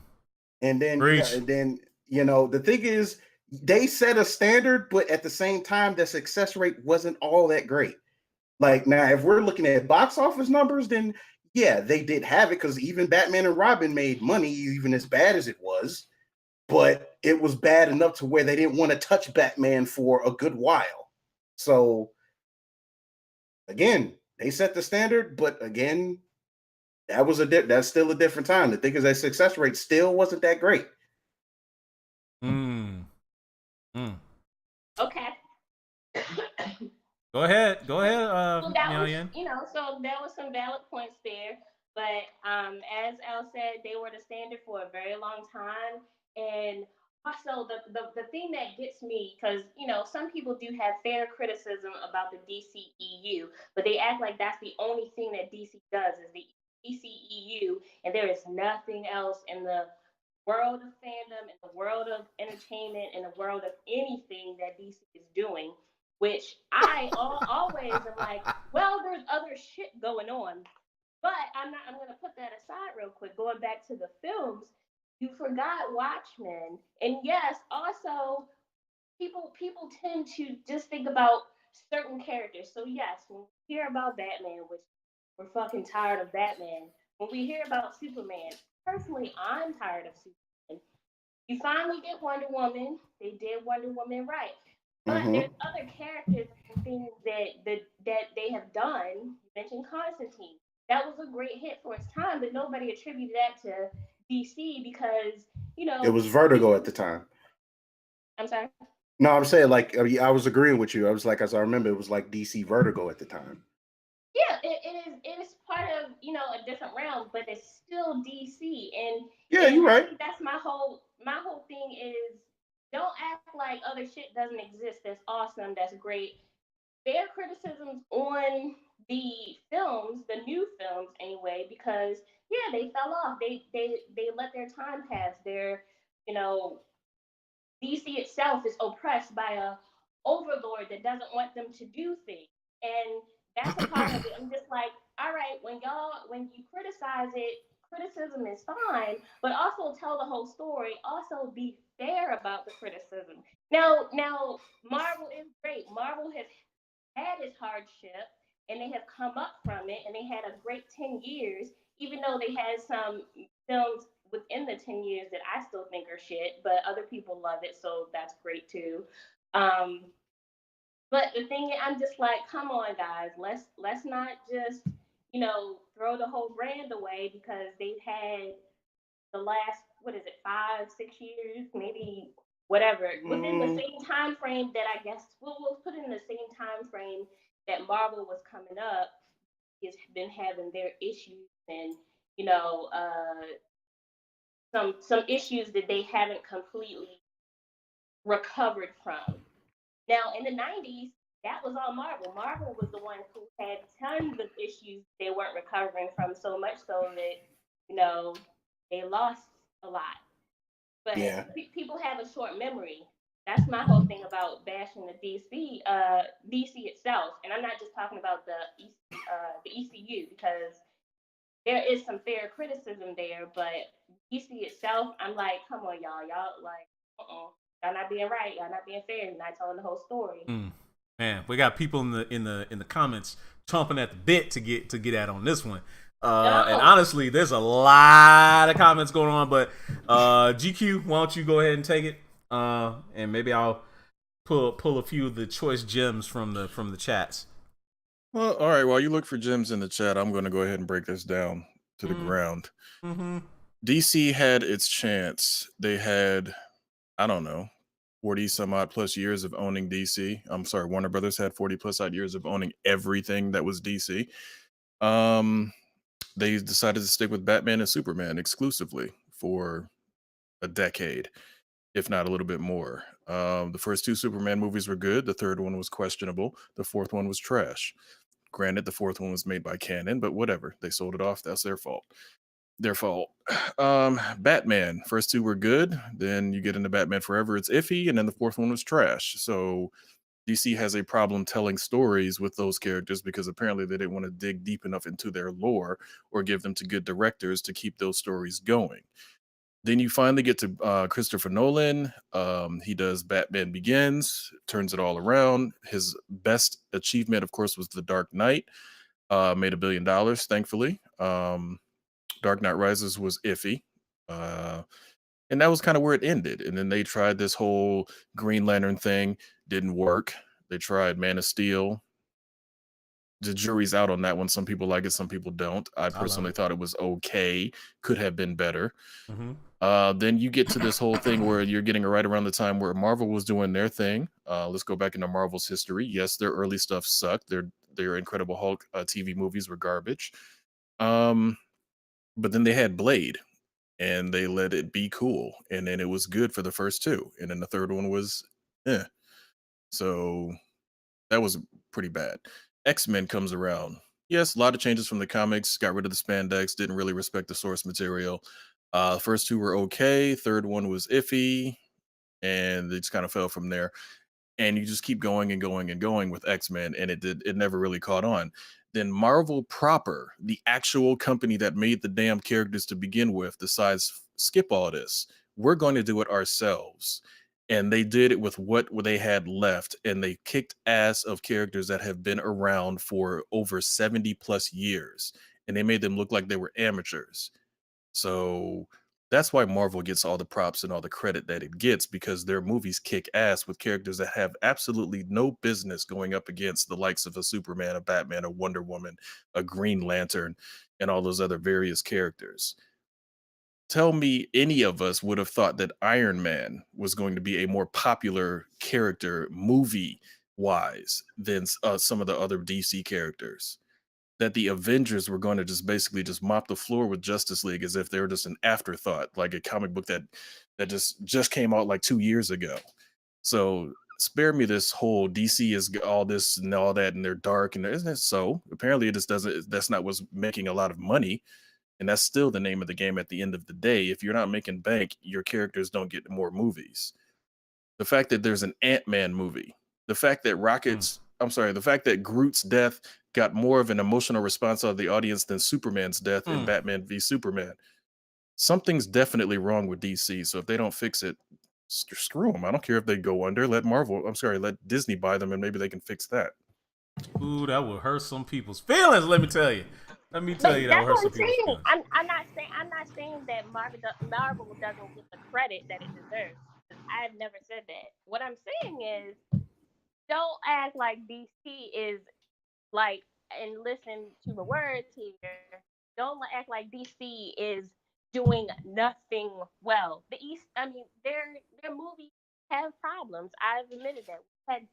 then the thing is, they set a standard, but at the same time, the success rate wasn't all that great. Like, now, if we're looking at box office numbers, then yeah, they did have it because even Batman and Robin made money, even as bad as it was. But it was bad enough to where they didn't want to touch Batman for a good while. So, again, they set the standard, but again, that's still a different time. The thing is, that success rate still wasn't that great. Okay. Go ahead. So there was some valid points there, but as Al said, they were the standard for a very long time, and also the thing that gets me, because some people do have fair criticism about the DCEU, but they act like that's the only thing that DC does is the DCEU, and there is nothing else in the world of fandom, in the world of entertainment, in the world of anything that DC is doing, which I always am like, well, there's other shit going on. But I'm going to put that aside real quick. Going back to the films, you forgot Watchmen. And yes, also, people tend to just think about certain characters. So yes, when we hear about Batman, which we're fucking tired of Batman. When we hear about Superman, personally, I'm tired of Superman. You finally get Wonder Woman. They did Wonder Woman right. But there's other characters and things that they have done. You mentioned Constantine. That was a great hit for its time, but nobody attributed that to DC because it was Vertigo at the time. I'm sorry. No, I'm saying like I was agreeing with you. I was like, as I remember, it was like DC Vertigo at the time. Yeah, it is part of a different realm, but it's still DC. And yeah, you're right. That's my whole thing is don't act like other shit doesn't exist. That's awesome. That's great. Fair criticisms on the films, the new films anyway, because yeah, they fell off. They let their time pass. They're you know DC itself is oppressed by a overlord that doesn't want them to do things. And that's a part of it. I'm just like, all right, when you criticize it, criticism is fine, but also tell the whole story. Also be fair about the criticism. Now Marvel is great. Marvel has had its hardship and they have come up from it and they had a great 10 years, even though they had some films within the 10 years that I still think are shit, but other people love it, so that's great too. Um, but the thing is, I'm just like, come on, guys, let's not just throw the whole brand away because they've had the last what is it 5-6 years maybe whatever within the same time frame that I guess we'll put in the same time frame that Marvel was coming up has been having their issues and some issues that they haven't completely recovered from. Now in the 90s, that was all Marvel. Marvel was the one who had tons of issues they weren't recovering from, so much so that they lost a lot. But yeah, people have a short memory. That's my whole thing about bashing the DC itself, and I'm not just talking about the ECU because there is some fair criticism there, but DC itself, I'm like, come on, y'all like, y'all not being right, y'all not being fair, you're not telling the whole story. Man, we got people in the comments chomping at the bit to get at on this one. And honestly, there's a lot of comments going on, but GQ, why don't you go ahead and take it? And maybe I'll pull a few of the choice gems from the chats. Well, all right. While you look for gems in the chat, I'm going to go ahead and break this down to the ground. DC had its chance. They had, I don't know, 40 some odd plus years of owning DC. I'm sorry, Warner Brothers had 40 plus odd years of owning everything that was DC. They decided to stick with Batman and Superman exclusively for a decade, if not a little bit more. The first two Superman movies were good. The third one was questionable. The fourth one was trash. Granted, the fourth one was made by Canon, but whatever. They sold it off. That's their fault. Batman, first two were good. Then you get into Batman Forever, it's iffy, and then the fourth one was trash. So DC has a problem telling stories with those characters because apparently they didn't want to dig deep enough into their lore or give them to good directors to keep those stories going. Then you finally get to Christopher Nolan. He does Batman Begins, turns it all around. His best achievement, of course, was The Dark Knight. Made $1 billion, thankfully. Dark Knight Rises was iffy. And that was kind of where it ended. And then they tried this whole Green Lantern thing. Didn't work. They tried Man of Steel. The jury's out on that one. Some people like it, some people don't. I personally thought it was okay. Could have been better. Then you get to this whole thing where you're getting right around the time where Marvel was doing their thing. Let's go back into Marvel's history. Yes, their early stuff sucked. Their Incredible Hulk TV movies were garbage. But then they had Blade, and they let it be cool. And then it was good for the first two. And then the third one was So that was pretty bad. X-Men comes around. Yes, a lot of changes from the comics. Got rid of the spandex. Didn't really respect the source material. First two were okay. Third one was iffy. And they just kind of fell from there. And you just keep going and going and going with X-Men. And it never really caught on. Then Marvel proper, the actual company that made the damn characters to begin with, decides, skip all this. We're going to do it ourselves. And they did it with what they had left. And they kicked ass of characters that have been around for over 70 plus years. And they made them look like they were amateurs. So That's why Marvel gets all the props and all the credit that it gets, because their movies kick ass with characters that have absolutely no business going up against the likes of a Superman, a Batman, a Wonder Woman, a Green Lantern, and all those other various characters. Tell me any of us would have thought that Iron Man was going to be a more popular character movie wise than some of the other DC characters. That the Avengers were going to just basically just mop the floor with Justice League as if they were just an afterthought, like a comic book that just came out like 2 years ago. So spare me this whole DC is all this and all that, and they're dark, and isn't it so? Apparently, it just doesn't. That's not what's making a lot of money. And that's still the name of the game at the end of the day. If you're not making bank, your characters don't get more movies. The fact that there's an Ant-Man movie, the fact that the fact that Groot's death got more of an emotional response out of the audience than Superman's death in Batman v Superman. Something's definitely wrong with DC. So if they don't fix it, screw them. I don't care if they go under. Let Disney buy them, and maybe they can fix that. Ooh, that will hurt some people's feelings. Let me tell you. That will hurt some people's feelings. I'm not saying that Marvel doesn't get the credit that it deserves. I've never said that. What I'm saying is, don't act like DC is like, and listen to the words here. Don't act like DC is doing nothing well. Their movies have problems. I've admitted that. We've had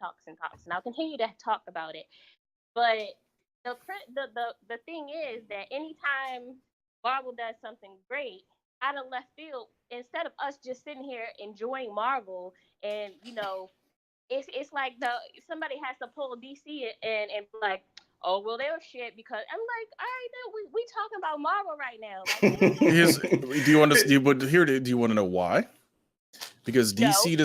talks, and I'll continue to talk about it. But the thing is that anytime Marvel does something great out of left field, instead of us just sitting here enjoying Marvel, and it's like somebody has to pull DC and be like, oh well, they're shit, because I'm like, all right, we talking about Marvel right now. Like, do you want to know why? Because DC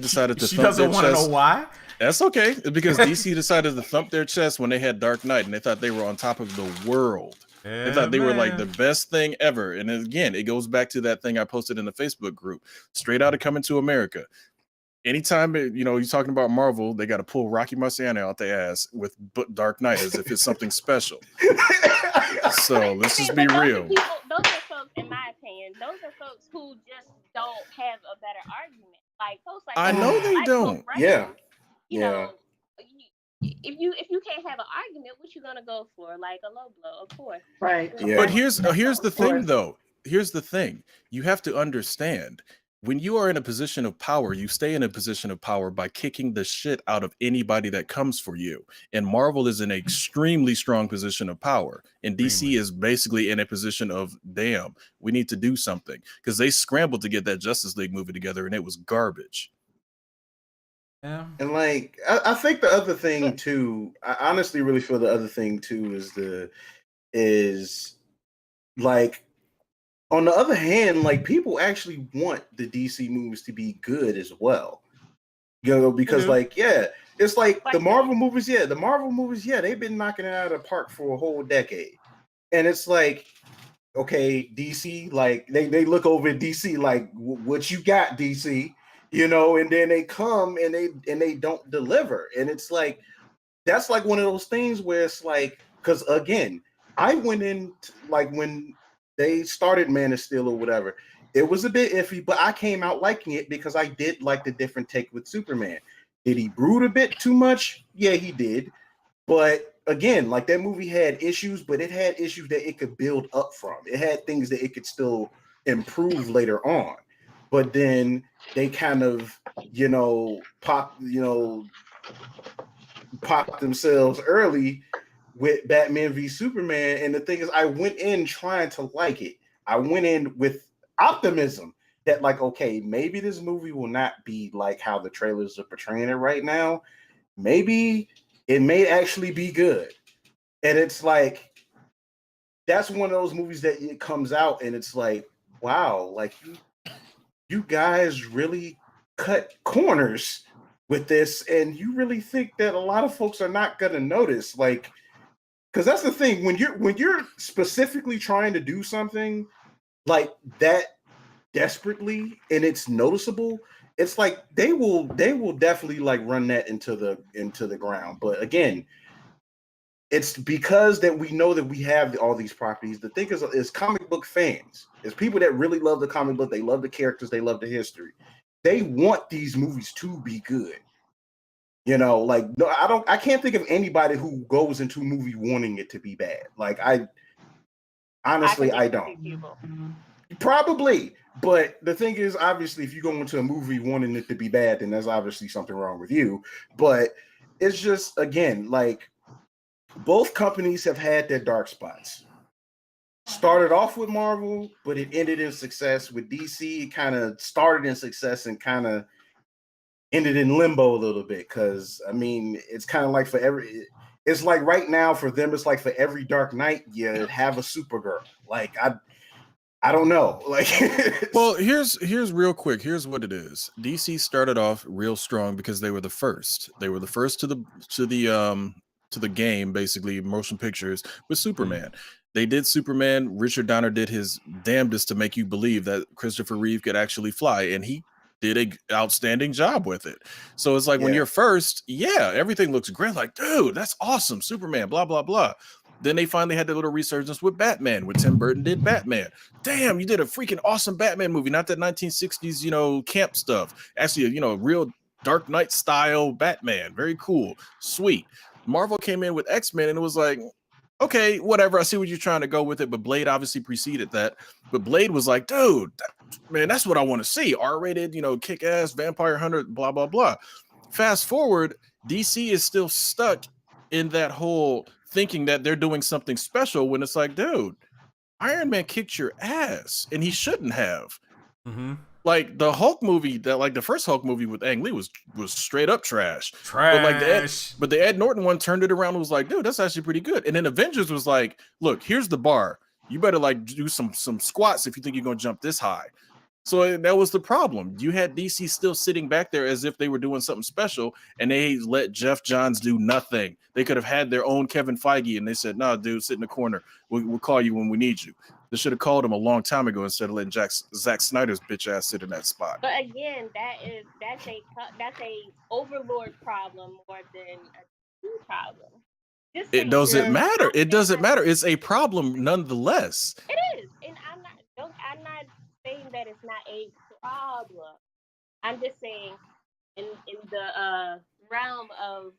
decided to. She doesn't want to know why. That's okay, because DC decided to thump their chest when they had Dark Knight, and they thought they were on top of the world. They thought they were like the best thing ever. And again, it goes back to that thing I posted in the Facebook group, straight out of Coming to America. Anytime you're talking about Marvel, they got to pull Rocky Marciano out their ass with Dark Knight as if it's something special. So let's just be real. Those are folks, in my opinion, who just don't have a better argument. Like folks like I know they don't. Yeah. You know, if you can't have an argument, what you gonna go for? Like a low blow, of course. Right. Yeah. But here's the thing, though. Here's the thing. You have to understand, when you are in a position of power, you stay in a position of power by kicking the shit out of anybody that comes for you. And Marvel is in an extremely strong position of power. And DC is basically in a position of, damn, we need to do something. Because they scrambled to get that Justice League movie together, and it was garbage. Yeah. And like, I think the other thing too, I honestly really feel the other thing too is like, on the other hand, like people actually want the DC movies to be good as well. Because it's like the Marvel movies, they've been knocking it out of the park for a whole decade. And it's like, okay, DC, like they look over at DC like, what you got, DC? And then they come and they don't deliver. And it's like, that's like one of those things where it's like, because again, I went in like when they started Man of Steel or whatever, it was a bit iffy, but I came out liking it because I did like the different take with Superman. Did he brood a bit too much? Yeah, he did. But again, like that movie had issues, but it had issues that it could build up from. It had things that it could still improve later on. But then they kind of, popped themselves early with Batman v Superman. And the thing is, I went in trying to like it. I went in with optimism that like, okay, maybe this movie will not be like how the trailers are portraying it right now. Maybe it may actually be good. And it's like, that's one of those movies that it comes out and it's like, wow, like you guys really cut corners with this, and you really think that a lot of folks are not gonna notice, like, because that's the thing, when you're specifically trying to do something like that desperately and it's noticeable, it's like they will definitely like run that into the ground. But again, it's because that we know that we have all these properties. The thing is comic book fans. It's people that really love the comic book. They love the characters. They love the history. They want these movies to be good. You know, like no, I can't think of anybody who goes into a movie wanting it to be bad. Like I don't. Probably, but the thing is, obviously, if you go into a movie wanting it to be bad, then there's obviously something wrong with you. But it's just, again, like both companies have had their dark spots. Started off with Marvel, but it ended in success. With DC, it kind of started in success and kind of ended in limbo a little bit. Because I mean, it's kind of like it's like right now for them, it's like for every Dark Knight, you have a Supergirl. Like I don't know. Like, well, here's real quick. Here's what it is. DC started off real strong because they were the first. They were the first to the game, basically motion pictures with Superman. They did Superman. Richard Donner did his damnedest to make you believe that Christopher Reeve could actually fly, and he did an outstanding job with it. So it's like when you're first, everything looks great. Like, dude, that's awesome, Superman. Blah blah blah. Then they finally had the little resurgence with Batman, when Tim Burton did Batman. Damn, you did a freaking awesome Batman movie, not that 1960s, camp stuff. Actually, real Dark Knight style Batman. Very cool. Sweet. Marvel came in with X-Men and it was like, okay, whatever. I see what you're trying to go with it. But Blade obviously preceded that. But Blade was like, dude, man, that's what I want to see. R-rated, kick-ass, vampire hunter, blah, blah, blah. Fast forward, DC is still stuck in that whole thinking that they're doing something special when it's like, dude, Iron Man kicked your ass and he shouldn't have. Like the Hulk movie, the first Hulk movie with Ang Lee was straight up trash. But the Ed Norton one turned it around and was like, dude, that's actually pretty good. And then Avengers was like, look, here's the bar. You better do some squats if you think you're gonna jump this high. So that was the problem. You had DC still sitting back there as if they were doing something special, and they let Jeff Johns do nothing. They could have had their own Kevin Feige, and they said, "No, dude, sit in the corner. We'll call you when we need you." They should have called him a long time ago instead of letting Zack Snyder's bitch ass sit in that spot. But again, that's a overlord problem more than a problem. It doesn't matter. It doesn't matter. It's a problem nonetheless. It is, and I'm not saying that it's not a problem. I'm just saying in the realm of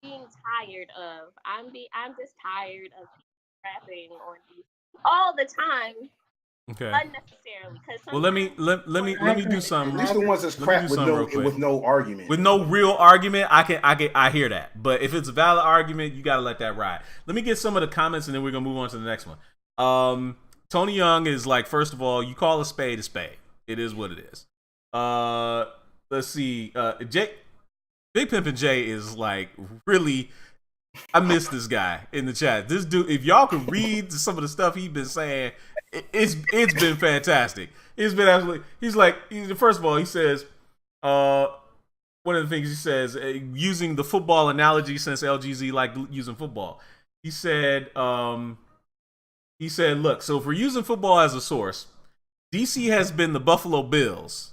being tired of I'm just tired of rapping on these all the time. Okay. Unnecessarily. Well, let me do some. At least the ones that's crap with no argument. With no real argument, I hear that. But if it's a valid argument, you gotta let that ride. Let me get some of the comments and then we're gonna move on to the next one. Tony Young is like, first of all, you call a spade a spade. It is what it is. Let's see. Big Pimpin' Jay is like really. I miss this guy in the chat. This dude, if y'all could read some of the stuff he's been saying, it's been fantastic. It's been absolutely. First of all, he says, one of the things he says, using the football analogy since LGZ like using football. He said, look, so if we're using football as a source, DC has been the Buffalo Bills.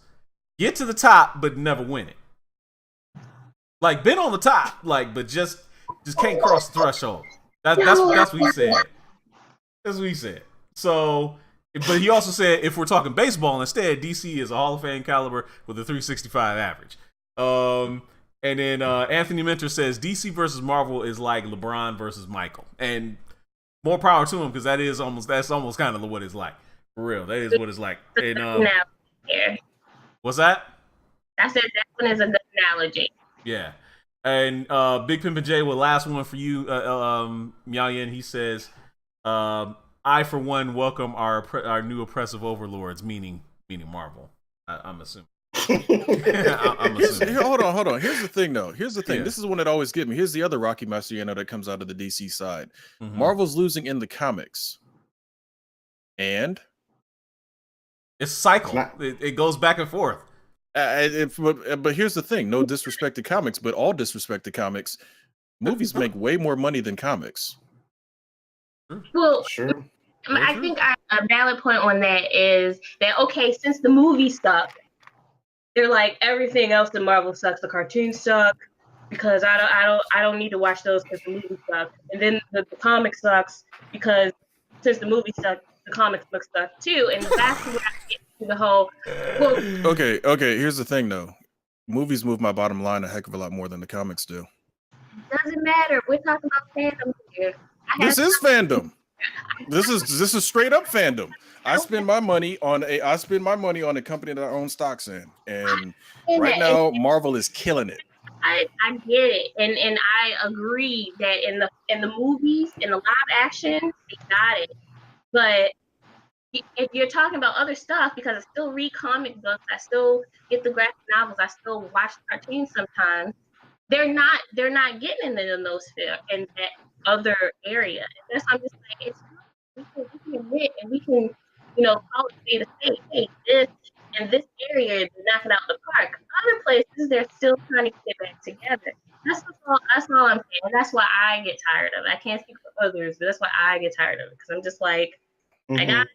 Get to the top, but never win it. Like, been on the top, like, but just can't cross the threshold. That's what he said. That's what he said. So, but he also said if we're talking baseball instead, DC is a Hall of Fame caliber with a 365 average. And then Anthony Mentor says DC versus Marvel is like LeBron versus Michael, and more power to him because that's almost kind of what it's like for real. That is what it's like. And what's that? I said that one is a good analogy. Yeah. And Big Pimpin' J, well, last one for you, Miaoyan. He says, "I for one welcome our new oppressive overlords," meaning Marvel. I'm assuming. I'm assuming. Hold on. Here's the thing, though. This is one that always gets me. Here's the other Rocky Marciano that comes out of the DC side. Mm-hmm. Marvel's losing in the comics, and it's cycle. It goes back and forth. But here's the thing: no disrespect to comics, but all disrespect to comics. Movies make way more money than comics. Well, sure. I think a valid point on that is that okay, since the movie sucked, they're like everything else in Marvel sucks. The cartoons suck. because I don't need to watch those because the movie sucks. And then the comic sucks because since the movie sucks, the comics book suck too. And that's where I get to the whole. Well, okay. Here's the thing, though. Movies move my bottom line a heck of a lot more than the comics do. Doesn't matter. We're talking about fandom here. This is fandom. This is straight up fandom. I spend my money on a company that I own stocks in, and right now Marvel is killing it. I get it, and I agree that in the movies, in the live action, they got it. But if you're talking about other stuff, because I still read comic books, I still get the graphic novels, I still watch cartoons sometimes. They're not getting in those in that other area. And that's I'm just like it's we can admit and we can call it a state. Hey, this in this area is knocking out the park. Other places they're still trying to get back together. That's all I'm saying. And that's why I get tired of it. I can't speak for others, but that's why I get tired of it because I'm just like I got.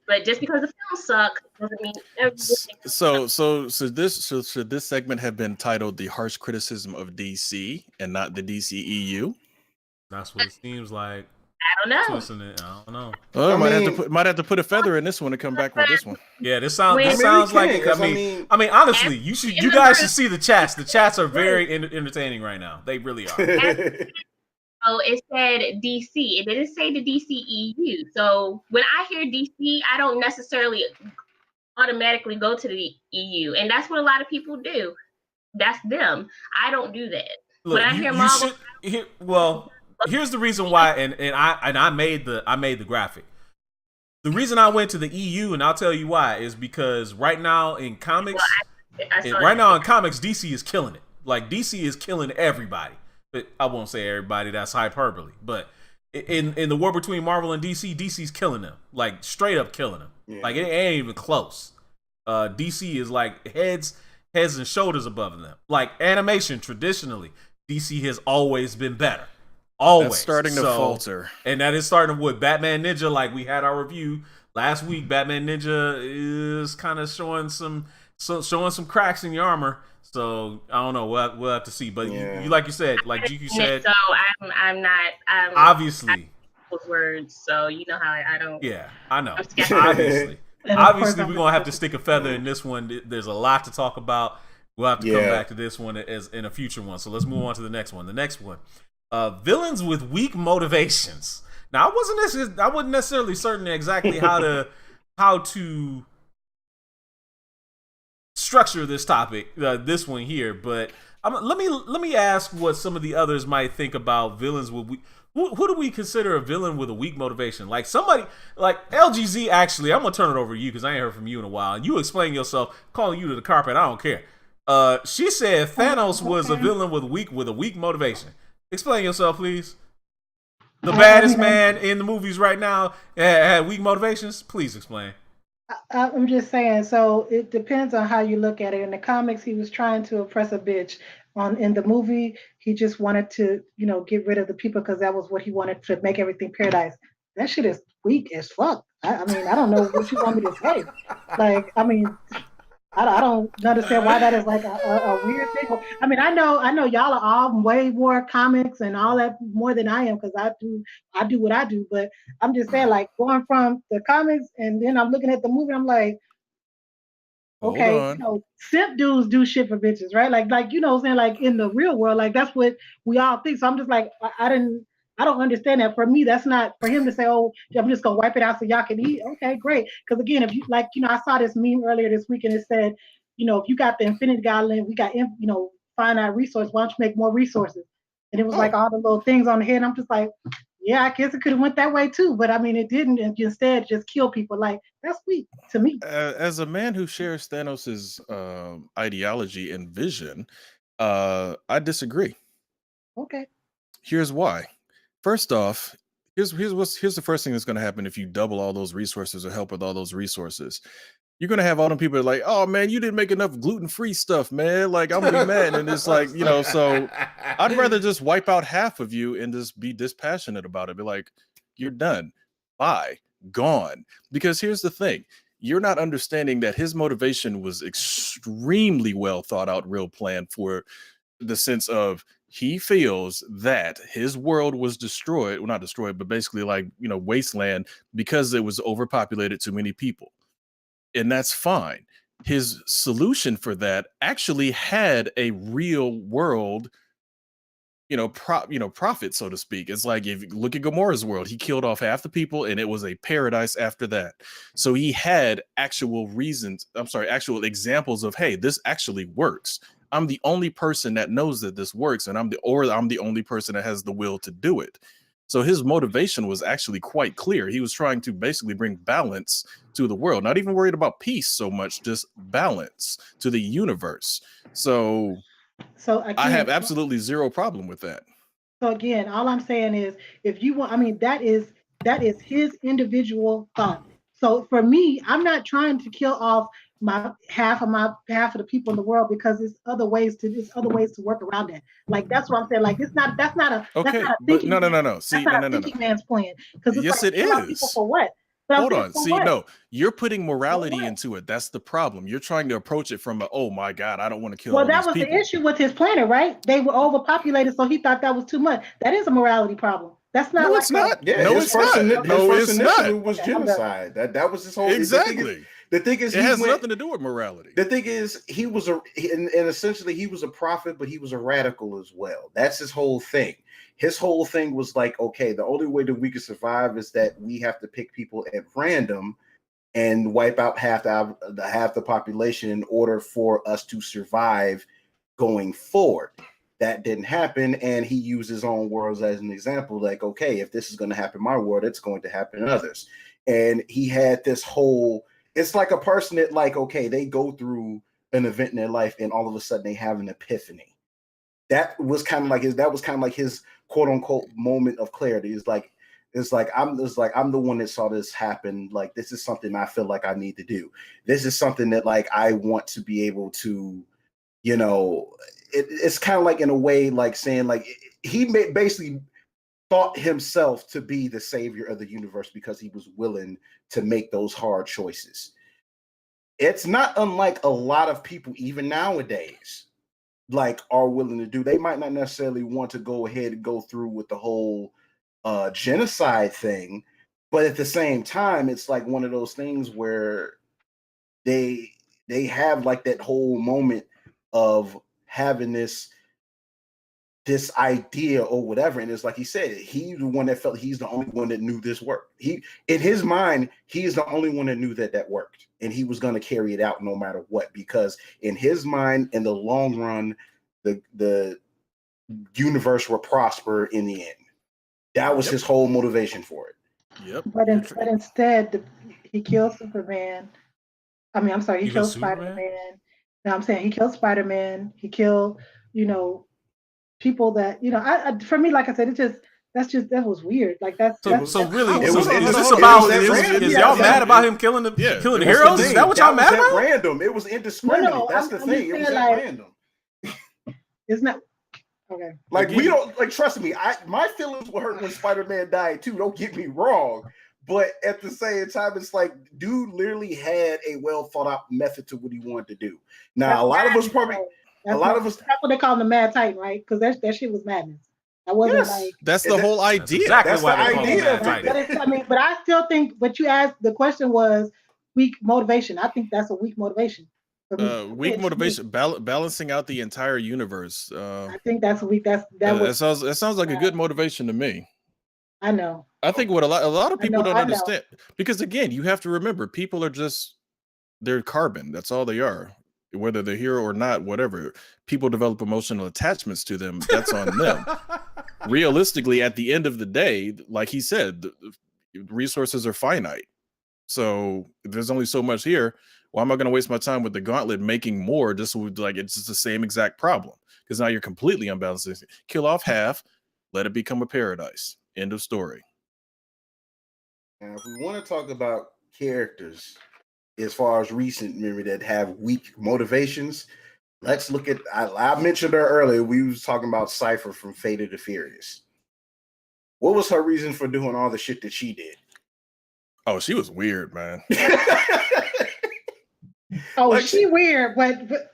But just because the film sucks doesn't mean everything. So should this segment have been titled "The Harsh Criticism of DC" and not the DCEU? That's what it seems like. I don't know. I don't know. Well, might have to put a feather in this one to come back with this one. Yeah, this sounds like. I mean, honestly, you guys should see the chats. The chats are very entertaining right now. They really are. Oh, it said DC. It didn't say the DCEU. So when I hear DC, I don't necessarily automatically go to the EU, and that's what a lot of people do. That's them. I don't do that. Look, when I hear Marvel, here's the reason why, and I made the graphic. The reason I went to the EU, and I'll tell you why, is because right now in comics, DC is killing it. Like DC is killing everybody. But I won't say everybody, that's hyperbole. But in the war between Marvel and DC, DC's killing them. Like, straight up killing them. Yeah. Like, it ain't even close. DC is like heads and shoulders above them. Like, animation, traditionally, DC has always been better. Always. That's starting to falter. And that is starting with Batman Ninja. Like, we had our review last week. Batman Ninja is kind of showing some cracks in your armor. So I don't know. We'll have to see. But you like you said, like GQ said. So I'm not. Obviously. Those words. So you know how I don't. Yeah, I know. Obviously, we're gonna have to stick a feather in this one. There's a lot to talk about. We'll have to come back to this one as in a future one. So let's move on to the next one. The next one, villains with weak motivations. Now I wasn't necessarily certain exactly how to structure this topic, this one here, but let me ask what some of the others might think about villains with weak. Who do we consider a villain with a weak motivation? Like somebody like LGZ. Actually, I'm gonna turn it over to you because I ain't heard from you in a while. And you explain yourself, calling you to the carpet. I don't care. She said Thanos was a villain with a weak motivation. Explain yourself, please. The baddest man in the movies right now had weak motivations. Please explain. I'm just saying, so it depends on how you look at it. In the comics, he was trying to oppress a bitch. In the movie, he just wanted to, get rid of the people because that was what he wanted to make everything paradise. That shit is weak as fuck. I mean, I don't know what you want me to say. Like, I mean, I don't understand why that is like a weird thing. I mean, I know y'all are all way more comics and all that more than I am because I do what I do. But I'm just saying, like going from the comics and then I'm looking at the movie, I'm like, okay, simp dudes do shit for bitches, right? Like saying like in the real world, like that's what we all think. So I'm just like, I don't understand that. For me, that's not for him to say, oh, I'm just gonna wipe it out so y'all can eat. Okay, great. Because again, if you I saw this meme earlier this week and it said, if you got the Infinity Gauntlet, we got finite resource. Why don't you make more resources? And it was like all the little things on the head. And I'm just like, yeah, I guess it could have went that way too, but I mean, it didn't. And instead, just kill people. Like that's weak to me. As a man who shares Thanos's ideology and vision, I disagree. Okay. Here's why. First off, here's the first thing that's going to happen if you double all those resources or help with all those resources. You're going to have all them people like, oh man, you didn't make enough gluten-free stuff, man. Like I'm gonna be mad. And it's like, so I'd rather just wipe out half of you and just be dispassionate about it. Be like, you're done. Bye. Gone. Because here's the thing. You're not understanding that his motivation was extremely well thought out, real plan for the sense of he feels that his world was destroyed, well, not destroyed, but basically like, wasteland because it was overpopulated, too many people. And that's fine. His solution for that actually had a real world, profit, so to speak. It's like, if you look at Gamora's world, he killed off half the people and it was a paradise after that. So he had actual examples of, hey, this actually works. I'm the only person that knows that this works, and I'm the only person that has the will to do it. So his motivation was actually quite clear. He was trying to basically bring balance to the world, not even worried about peace so much, just balance to the universe. So again, I have absolutely zero problem with that. So again, all I'm saying is, if you want, I mean, that is his individual thought. So for me, I'm not trying to kill off half of the people in the world, because there's other ways to work around that. Like, that's what I'm saying. Like, that's not a thinking. No. See, that's not a thinking man's plan. Because yes, like, it is. People for what? Hold on. See, no, you're putting morality into it. That's the problem. You're trying to approach it from oh my God, I don't want to kill all these people. Well, that was the issue with his planet, right? They were overpopulated, so he thought that was too much. That is a morality problem. That's not. No, it's not. Yeah, no, it's not. No, it's not. Was genocide. That was his whole. Exactly. The thing is, it has nothing to do with morality. The thing is, he was and essentially he was a prophet, but he was a radical as well. That's his whole thing. His whole thing was like, okay, the only way that we can survive is that we have to pick people at random and wipe out half the population in order for us to survive going forward. That didn't happen, and he used his own words as an example. Like, okay, if this is going to happen in my world, it's going to happen in others. And he had this whole. It's like a person that, like, okay, they go through an event in their life, and all of a sudden they have an epiphany. That was kind of like his quote unquote moment of clarity. It's like I'm the one that saw this happen. Like, this is something I feel like I need to do. This is something that, like, I want to be able to, it's kind of like, in a way, like saying, like, he basically thought himself to be the savior of the universe because he was willing to make those hard choices. It's not unlike a lot of people, even nowadays, like, are willing to do. They might not necessarily want to go ahead and go through with the whole genocide thing, but at the same time, it's like one of those things where they have like that whole moment of having this idea or whatever, and it's like he said, he's the one that felt he's the only one that knew this worked. He, in his mind, he's the only one that knew that worked, and he was going to carry it out no matter what, because in his mind, in the long run, the universe will prosper in the end. That was his whole motivation for it. Yep. But instead, he killed Superman. I mean, I'm sorry, he killed Spider-Man. No, I'm saying he killed Spider-Man. He killed, people that, I for me, like I said, that was weird. Like, is y'all mad about him killing the heroes? Is that what y'all mad about? Random. It was indiscriminate. No, that's the thing. It was random. It's not. Okay. Like, we don't, like, trust me, my feelings were hurt when Spider-Man died too. Don't get me wrong. But at the same time, it's like, dude literally had a well thought out method to what he wanted to do. Now, that's a lot of us probably, that's what they call him, the Mad Titan, right? Because that shit was madness. That wasn't like. That's the whole idea. That's the idea. But I still think what you asked, the question was weak motivation. I think that's a weak motivation. Weak motivation, balancing out the entire universe. I think that's weak. That sounds like a good motivation to me. I know. I think what a lot of people don't understand, because again, you have to remember, people are they're carbon. That's all they are. Whether they're here or not, whatever. People develop emotional attachments to them. That's on them. Realistically, at the end of the day, like he said, the resources are finite. So if there's only so much here, why am I going to waste my time with the gauntlet making more? Just like, it's just the same exact problem, because now you're completely unbalanced. Kill off half, let it become a paradise. End of story. Now, if we want to talk about characters as far as recent memory that have weak motivations, let's look at, I mentioned her earlier, we was talking about Cypher from Fate of the Furious. What was her reason for doing all the shit that she did? Oh, she was weird, man. She weird, but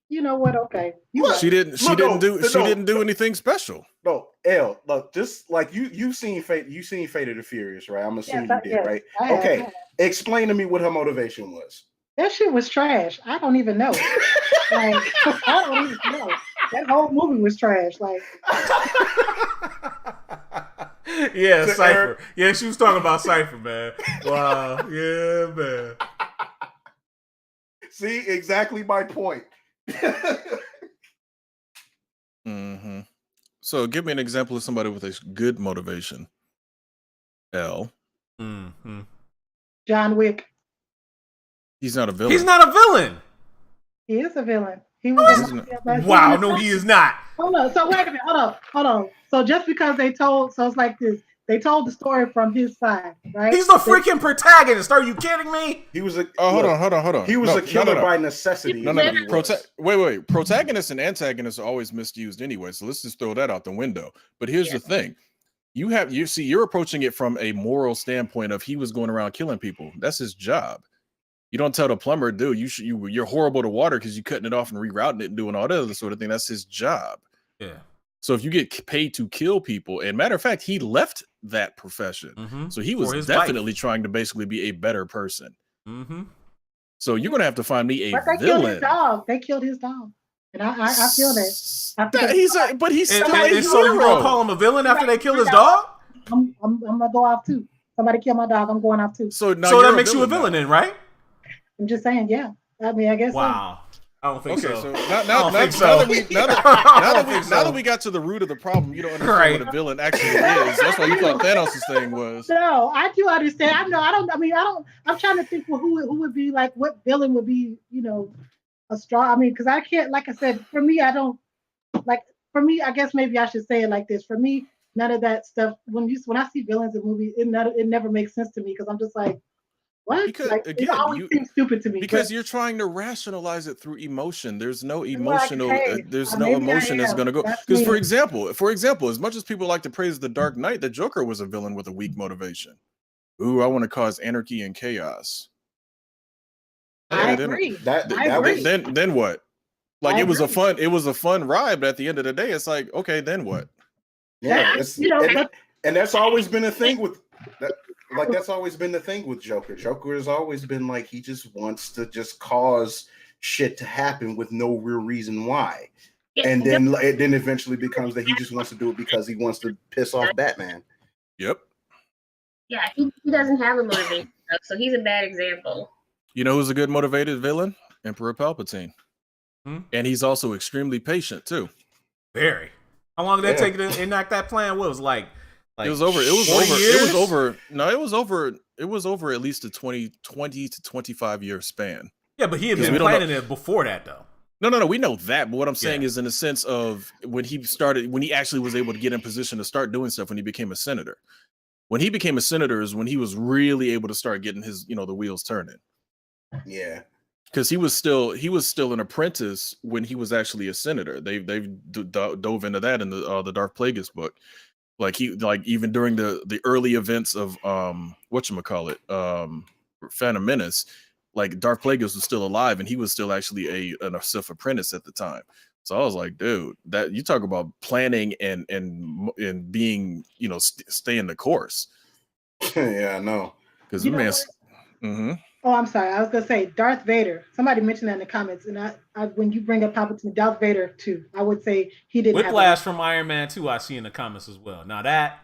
You know what? Okay, she didn't do anything special. No, L, look, just like you've seen Fate of the Furious, right? I'm assuming you did, right? Okay, explain to me what her motivation was. That shit was trash. I don't even know. Like, I don't even know. That whole movie was trash. Like, yeah, Cypher. Yeah, she was talking about Cypher, man. Wow, yeah, man. See, exactly my point. Mm-hmm. So, give me an example of somebody with a good motivation. L. Mm-hmm. John Wick. He's not a villain. He's not a villain. He is a villain. He was. Wow, no, he is not. Hold on. So wait a minute. Hold on. So just because it's like this. They told the story from his side, right? He's the freaking protagonist. Are you kidding me? He was a. Hold on. He was a killer by necessity. Wait. Protagonists and antagonists are always misused anyway. So let's just throw that out the window. But here's the thing: you're approaching it from a moral standpoint of he was going around killing people. That's his job. You don't tell the plumber, dude, you're horrible to water because you're cutting it off and rerouting it and doing all that other sort of thing. That's his job. Yeah. So if you get paid to kill people, and matter of fact, he left that profession. Mm-hmm. So he was definitely trying to basically be a better person. Mm-hmm. So you're going to have to find me a villain. Killed his dog. They killed his dog. And I feel that. But he's still a hero. So you going to call him a villain after they kill his dog? I'm going to go off too. Somebody killed my dog. I'm going off too. So that makes you a villain then, right? I'm just saying, yeah. I mean, I guess. Wow. So. I don't think so. So now that we got to the root of the problem, you don't understand what a villain actually is. That's why you thought Thanos' thing was. No, I do understand. I'm trying to think who would be like, what villain would be, a strong. I mean, because I can't, like I said, for me, I don't like. For me, I guess maybe I should say it like this. For me, none of that stuff. When I see villains in movies, it never makes sense to me because I'm just like. What? Because again, it always seems stupid to me. Because you're trying to rationalize it through emotion. There's no emotional. There's no emotion that's going to go. Because for example, as much as people like to praise the Dark Knight, the Joker was a villain with a weak motivation. Ooh, I want to cause anarchy and chaos. I agree. Then what? Like it was a fun ride, but at the end of the day, it's like, okay, then what? Yeah, and that's always been a thing with that. Like that's always been the thing with Joker. Joker has always been like he just wants to just cause shit to happen with no real reason why, and then it eventually becomes that he just wants to do it because he wants to piss off Batman. Yep. Yeah, he doesn't have a motivation, so he's a bad example. You know who's a good motivated villain? Emperor Palpatine, and he's also extremely patient too. Very. How long did that take to enact that plan? What was like? It was over at least a 20 to 25 year span. Yeah, but he had been planning it before that though. No, we know that. But what I'm saying is in the sense of when he actually was able to get in position to start doing stuff when he became a senator. When he became a senator is when he was really able to start getting his, the wheels turning. Yeah. Because he was still an apprentice when he was actually a senator. They've dove into that in the Darth Plagueis book. Like even during the early events of Phantom Menace, like Darth Plagueis was still alive and he was still actually a Sith apprentice at the time. So I was like, dude, that you talk about planning and being, staying the course. Yeah, I know. Because the man. Oh, I'm sorry. I was gonna say Darth Vader. Somebody mentioned that in the comments, and I when you bring up Palpatine, Darth Vader too, I would say he didn't. Whiplash from Iron Man 2, I see in the comments as well. Now that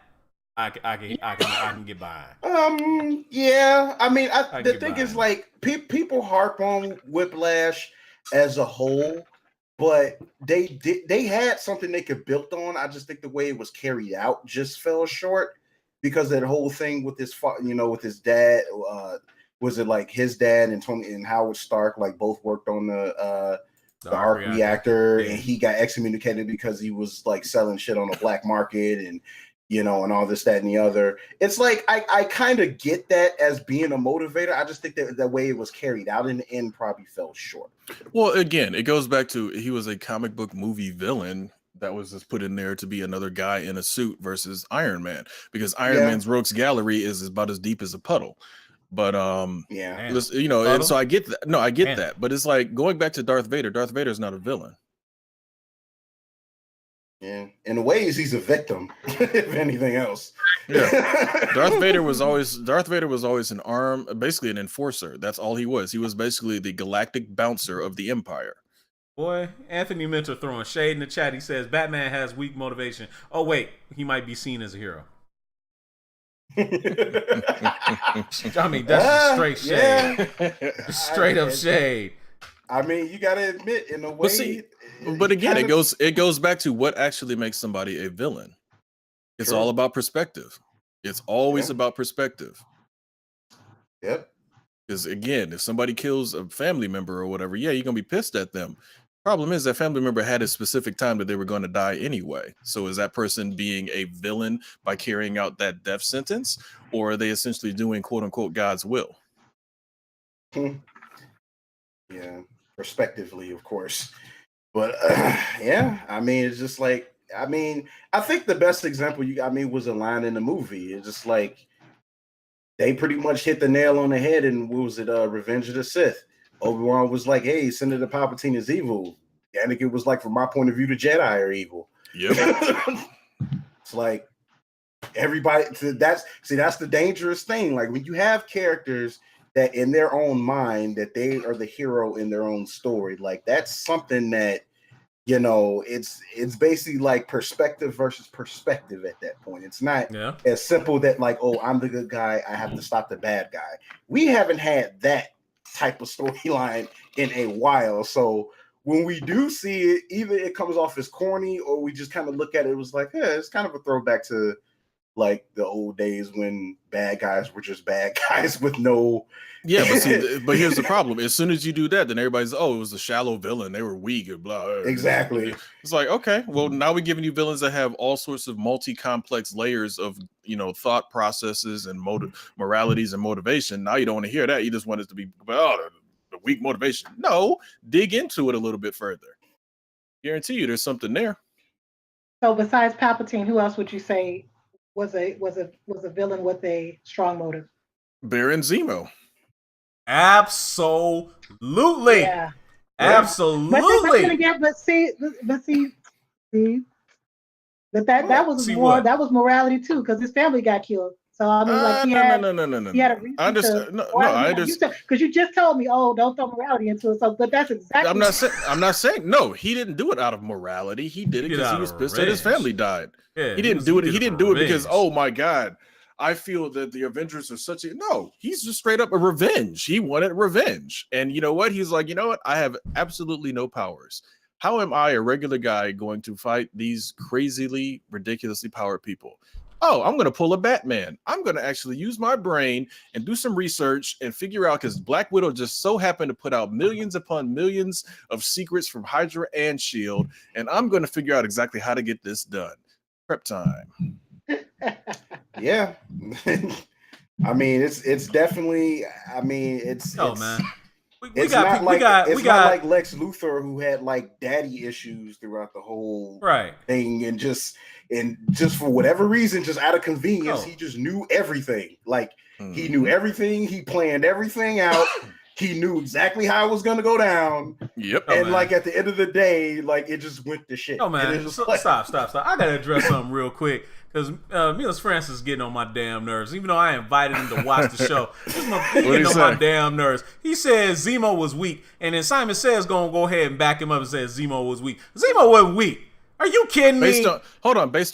I can get behind. Yeah. I mean, the thing is, like, people harp on Whiplash as a whole, but they had something they could build on. I just think the way it was carried out just fell short because that whole thing with his, with his dad. Was it like his dad and Tony and Howard Stark like both worked on the arc reactor and he got excommunicated because he was like selling shit on the black market and and all this, that, and the other. It's like I kind of get that as being a motivator. I just think that the way it was carried out in the end probably fell short. Well, again, it goes back to he was a comic book movie villain that was just put in there to be another guy in a suit versus Iron Man because Iron Man's rogues gallery is about as deep as a puddle. But yeah, you know, and so I get that. No, I get that. But it's like going back to Darth Vader. Darth Vader is not a villain. Yeah, in ways he's a victim, if anything else. Yeah, Darth Vader was always an basically an enforcer. That's all he was. He was basically the galactic bouncer of the Empire. Boy, Anthony Mentor throwing shade in the chat. He says Batman has weak motivation. Oh wait, he might be seen as a hero. I mean, that's just straight shade. Yeah. Straight up shade. I mean, you gotta admit, in a way. But again, it goes back to what actually makes somebody a villain. It's all about perspective. It's always about perspective. Yep. Because again, if somebody kills a family member or whatever, yeah, you're gonna be pissed at them. Problem is that family member had a specific time that they were going to die anyway. So is that person being a villain by carrying out that death sentence, or are they essentially doing "quote unquote" God's will? Yeah, respectively, of course. But yeah, I mean, it's just like, I mean, I think the best example you got me was a line in the movie. It's just like they pretty much hit the nail on the head. And what was it? Revenge of the Sith. Obi-Wan was like, "Hey, Senator Palpatine is evil." Anakin was like, "From my point of view, the Jedi are evil." Yep. It's like everybody. That's the dangerous thing. Like when you have characters that in their own mind that they are the hero in their own story, like that's something that, you know, it's basically like perspective versus perspective at that point. It's not as simple that like, oh, I'm the good guy, I have to stop the bad guy. We haven't had that type of storyline in a while. So when we do see it, either it comes off as corny or we just kind of look at it, it was like, yeah, it's kind of a throwback to like the old days when bad guys were just bad guys with no. Yeah, but see, but here's the problem. As soon as you do that, then everybody's, oh, it was a shallow villain. They were weak and blah. Exactly. It's like, okay, well, now we're giving you villains that have all sorts of multi-complex layers of, you know, thought processes and moralities and motivation. Now you don't want to hear that. You just want it to be, well, the weak motivation. No, dig into it a little bit further. Guarantee you there's something there. So besides Palpatine, who else would you say was a villain with a strong motive? Baron Zemo. Absolutely. Yeah. Absolutely. But that was more. That was morality too, because his family got killed. So I mean, like he had a reason. I understand. I understand. Because you just told me, oh, don't throw morality into it. So, but that's exactly. I'm not saying no. He didn't do it out of morality. He did it because he was pissed that his family died. Yeah, he didn't do it. He didn't do it because, oh my God, I feel that the Avengers are such a no. He's just straight up a revenge. He wanted revenge, and you know what? He's like, you know what? I have absolutely no powers. How am I, a regular guy, going to fight these crazily, ridiculously powered people? Oh, I'm going to pull a Batman. I'm going to actually use my brain and do some research and figure out, because Black Widow just so happened to put out millions upon millions of secrets from Hydra and S.H.I.E.L.D., and I'm going to figure out exactly how to get this done. Prep time. Yeah. I mean, it's definitely, I mean, it's man. It's not like Lex Luthor, who had like daddy issues throughout the whole thing, and just for whatever reason, just out of convenience, he just knew everything. Like he knew everything, he planned everything out, he knew exactly how it was going to go down. Yep. And like at the end of the day, like it just went to shit. Oh man, stop! I gotta address something real quick. Because Milos Francis is getting on my damn nerves. Even though I invited him to watch the show, he's getting on my damn nerves. He says Zemo was weak, and then Simon Says gonna go ahead and back him up and says Zemo was weak. Zemo wasn't weak. Are you kidding me? Based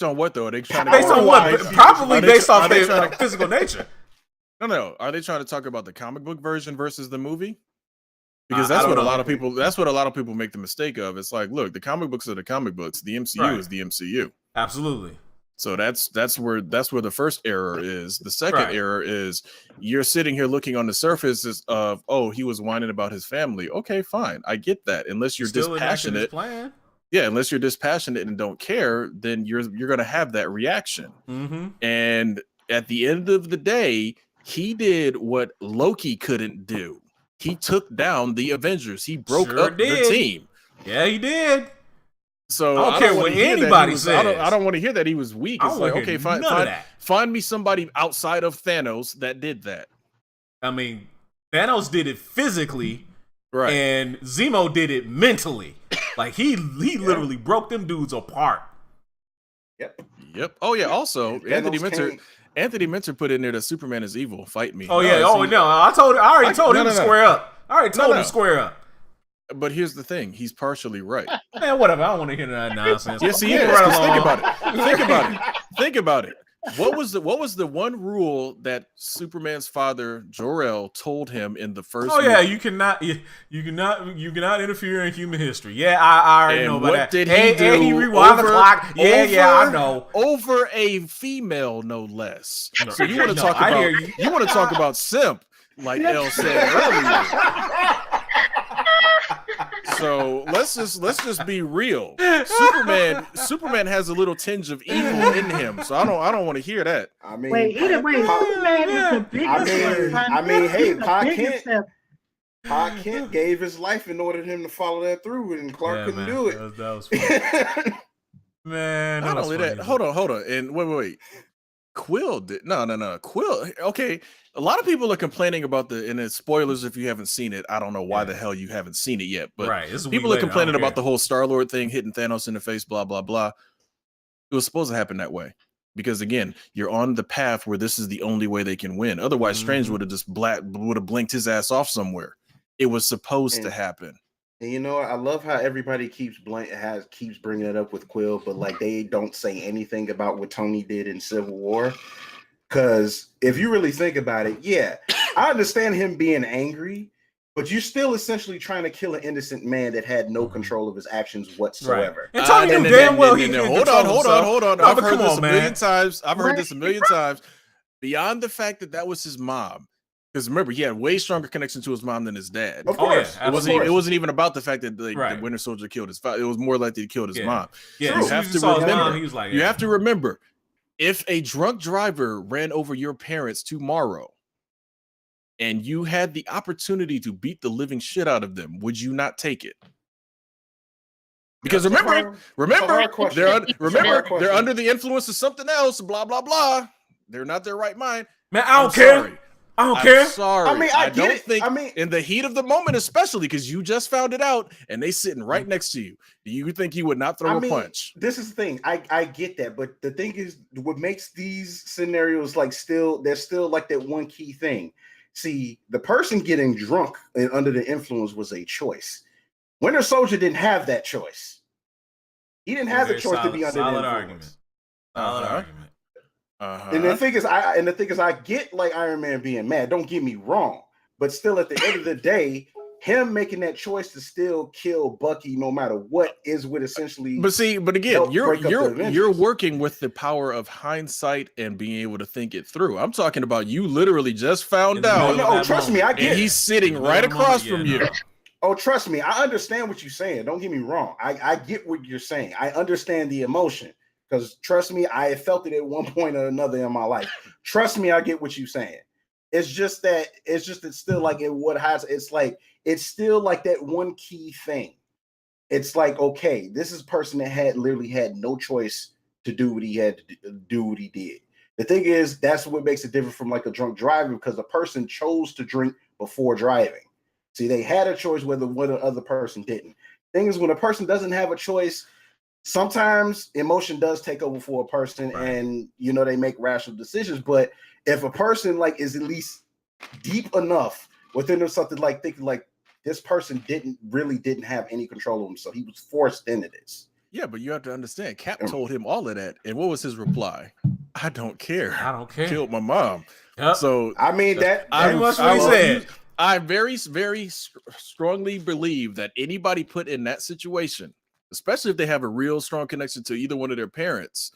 on what though? Are they trying to based on what? Probably based off their physical nature. No. Are they trying to talk about the comic book version versus the movie? Because that's what a lot of people make the mistake of. It's like, look, the comic books are the comic books. The MCU is the MCU. Absolutely. So that's where the first error is. The second error is you're sitting here looking on the surface of, oh, he was whining about his family. Okay, fine. I get that. Unless you're dispassionate. Yeah, unless you're dispassionate and don't care, then you're going to have that reaction. Mm-hmm. And at the end of the day, he did what Loki couldn't do. He took down the Avengers. He broke up the team. Yeah, he did. So I don't care what anybody says. I don't want to hear that he was weak. It's like, okay, find me somebody outside of Thanos that did that. I mean, Thanos did it physically, Right. and Zemo did it mentally. Like he literally broke them dudes apart. Yep. Oh yeah. Also, Thanos Anthony Minter put in there that Superman is evil. Fight me. Oh yeah. Oh no. I already told him to square up. I already told him to square up. But here's the thing: he's partially right. Man, whatever. I don't want to hear that nonsense. Yes, he is. Think about it. Think about it. What was the one rule that Superman's father Jor-El told him in the first? Oh yeah, movie? you cannot interfere in human history. Yeah, I already know about that. Did he do? And he rewound the clock. Yeah, I know. Over a female, no less. So you want to talk about you want to talk about simp, like El said earlier. So let's just be real. Superman has a little tinge of evil in him. So I don't want to hear that. I mean, Superman is the biggest. Hey, Pa Kent gave his life in order for him to follow that through, and Clark couldn't do it. That was funny. Man, not only that. Hold on, and wait. Quill did no. Quill. Okay, a lot of people are complaining about and it's spoilers if you haven't seen it. I don't know why the hell you haven't seen it yet, but people are complaining about the whole Star-Lord thing hitting Thanos in the face, blah blah blah. It was supposed to happen that way because again, you're on the path where this is the only way they can win. Otherwise, Strange would have just blinked his ass off somewhere. It was supposed to happen. And you know, I love how everybody keeps bringing it up with Quill, but like they don't say anything about what Tony did in Civil War. Because if you really think about it, yeah, I understand him being angry, but you're still essentially trying to kill an innocent man that had no control of his actions whatsoever. Right. And Tony knew damn well he couldn't hold on. No, I've heard this a million times. I've heard this a million times. Beyond the fact that was his mom. Because remember, he had way stronger connection to his mom than his dad. Of course. It wasn't even about the fact that the Winter Soldier killed his father. It was more likely he killed his mom. Yeah, you have to remember. You have to remember, if a drunk driver ran over your parents tomorrow and you had the opportunity to beat the living shit out of them, would you not take it? Because remember, they're under the influence of something else, blah, blah, blah. They're not their right mind. Man, I don't care. I don't care. Sorry. I mean, I don't think in the heat of the moment, especially because you just found it out and they sitting right next to you. Do you think he would not throw a punch? This is the thing. I get that, but the thing is, what makes these scenarios there's still like that one key thing. See, the person getting drunk and under the influence was a choice. Winter Soldier didn't have that choice. He didn't have the choice to be under the influence. Solid argument. And the thing is, I get like Iron Man being mad. Don't get me wrong, but still, at the end of the day, him making that choice to still kill Bucky, no matter what, is what essentially. But again, you're working with the power of hindsight and being able to think it through. I'm talking about you literally just found out. No, trust me, I get. And he's sitting right across from you. Oh, trust me, I understand what you're saying. Don't get me wrong. I get what you're saying. I understand the emotion. Because trust me, I have felt it at one point or another in my life. Trust me, I get what you're saying. It's still like it's still like that one key thing. It's like, okay, this is a person that literally had no choice to do what he had to do what he did. The thing is, that's what makes it different from like a drunk driver, because the person chose to drink before driving. See, they had a choice whether the other person didn't. Thing is, when a person doesn't have a choice, sometimes emotion does take over for a person, and they make rational decisions. But if a person like is at least deep enough within them, something like thinking like this person didn't have any control of him, so he was forced into this. Yeah, but you have to understand, Cap told him all of that, and what was his reply? I don't care. Killed my mom. Yep. So I mean that's what he said. I very, very strongly believe that anybody put in that situation, especially if they have a real strong connection to either one of their parents,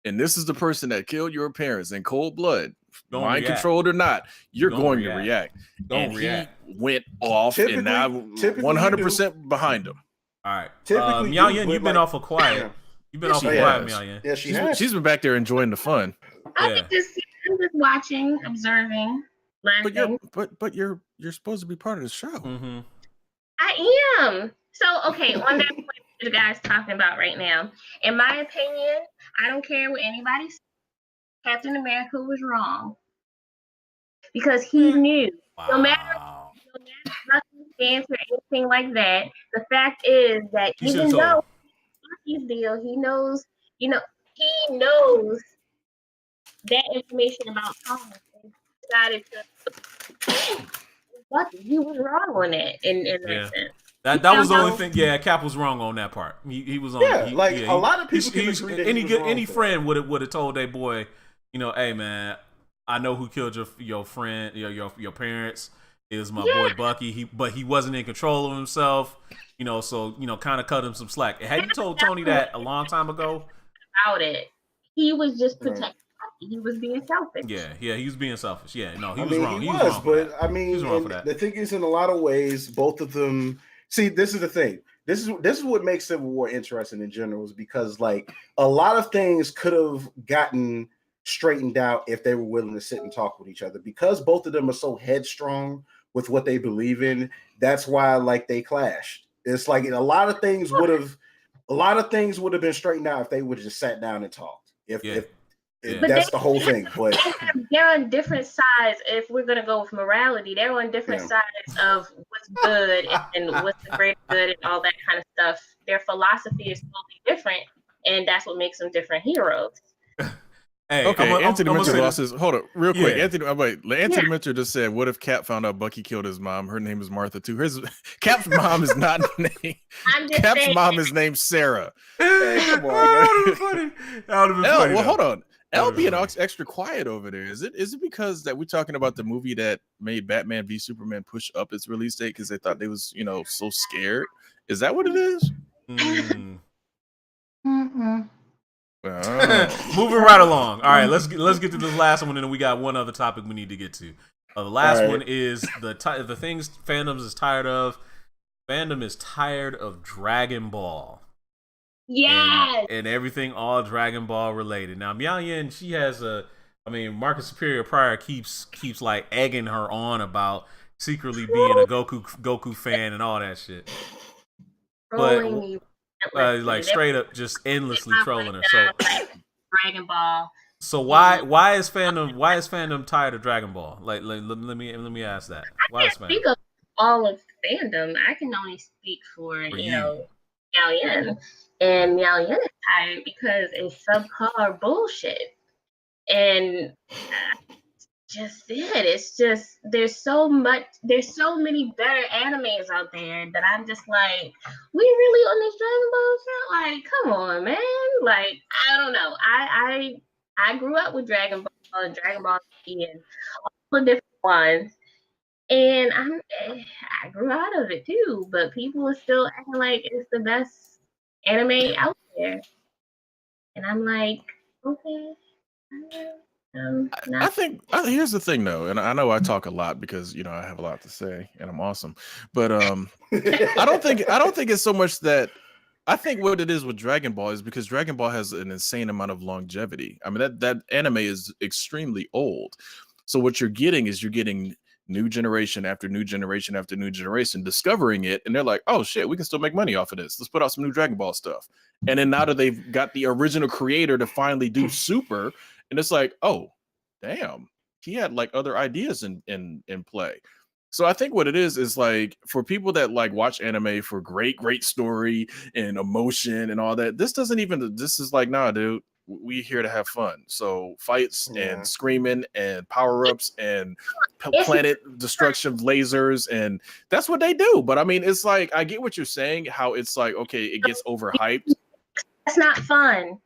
and this is the person that killed your parents in cold blood, mind controlled or not, you're going to react. He went off, and now 100% behind him. All right. Miao-Yen, you've been awful quiet. You've been awful quiet, Miao-Yen. Yeah, she's been back there enjoying the fun. I'm just watching, observing, laughing. But you're supposed to be part of the show. Mm-hmm. I am. So, okay, on that point the guy's talking about right now, in my opinion, I don't care what anybody says. Captain America was wrong. because he knew no matter Wow. circumstance or anything like that. The fact is that You should have even told him. though Bucky's deal, he knows, he knows that information about Thomas and decided to Bucky. He was wrong on that in that sense. That was the only thing. Yeah, Cap was wrong on that part. He was on. Yeah, a lot of people can agree that any friend would have told their boy, hey man, I know who killed your friend, your parents. It was my boy Bucky. But he wasn't in control of himself. So kind of cut him some slack. Had you told Tony that a long time ago about it, he was just protecting. He was being selfish. Yeah, he was being selfish. Yeah, no, he was wrong. He was wrong, but I mean, he was wrong for that. The thing is, in a lot of ways, both of them. See, this is the thing. This is what makes Civil War interesting in general, is because like a lot of things could have gotten straightened out if they were willing to sit and talk with each other. Because both of them are so headstrong with what they believe in. That's why like they clashed. It's like a lot of things would have been straightened out if they would have just sat down and talked. That's the whole thing. But they're on different sides. If we're gonna go with morality, they're on different sides of what's good and what's the greater good and all that kind of stuff. Their philosophy is totally different, and that's what makes them different heroes. Hey, okay, Anthony Mitchell lost his. Hold up, real quick. Anthony Mitchell just said, "What if Cap found out Bucky killed his mom? Her name is Martha too. Cap's mom is not named. Cap's mom is named Sarah. Hey, come on, man. That would have been funny. Well, hold on. L being extra quiet over there. Is it because that we're talking about the movie that made Batman v Superman push up its release date because they thought they was so scared? Is that what it is? Moving right along. All right, let's get to this last one, and then we got one other topic we need to get to. The last one is the things fandoms is tired of. Fandom is tired of Dragon Ball. Yes. And everything all Dragon Ball related. Now Miao Yin, she has Marcus Superior Prior keeps like egging her on about secretly being a Goku fan and all that shit. But like straight up just endlessly trolling her. So Dragon Ball. So why is fandom tired of Dragon Ball? Like let me ask that. Why is fandom? Speak of all of fandom, I can only speak for Miao Yin. And Miao Yin is tired because it's subpar bullshit. And just it. It's just there's so many better animes out there that I'm just like, we really on this Dragon Ball shit? Like, come on, man. Like, I don't know. I grew up with Dragon Ball and Dragon Ball Z and all the different ones. And I grew out of it too, but people are still acting like it's the best anime out there. And I'm like, okay. I think here's the thing though, and I know I talk a lot because I have a lot to say and I'm awesome, but I don't think it's so much that. I think what it is with Dragon Ball is because Dragon Ball has an insane amount of longevity. I mean that anime is extremely old, so what you're getting new generation after new generation after new generation discovering it, and they're like, oh shit, we can still make money off of this. Let's put out some new Dragon Ball stuff. And then now that they've got the original creator to finally do Super, and it's like, oh damn, he had like other ideas in play. So I think what it is like for people that like watch anime for great story and emotion and all that, this is like, nah, dude, we here to have fun. So fights and screaming and power-ups and planet destruction lasers, and that's what they do. But I mean, it's like, I get what you're saying, how it's like, okay, it gets overhyped. That's not fun.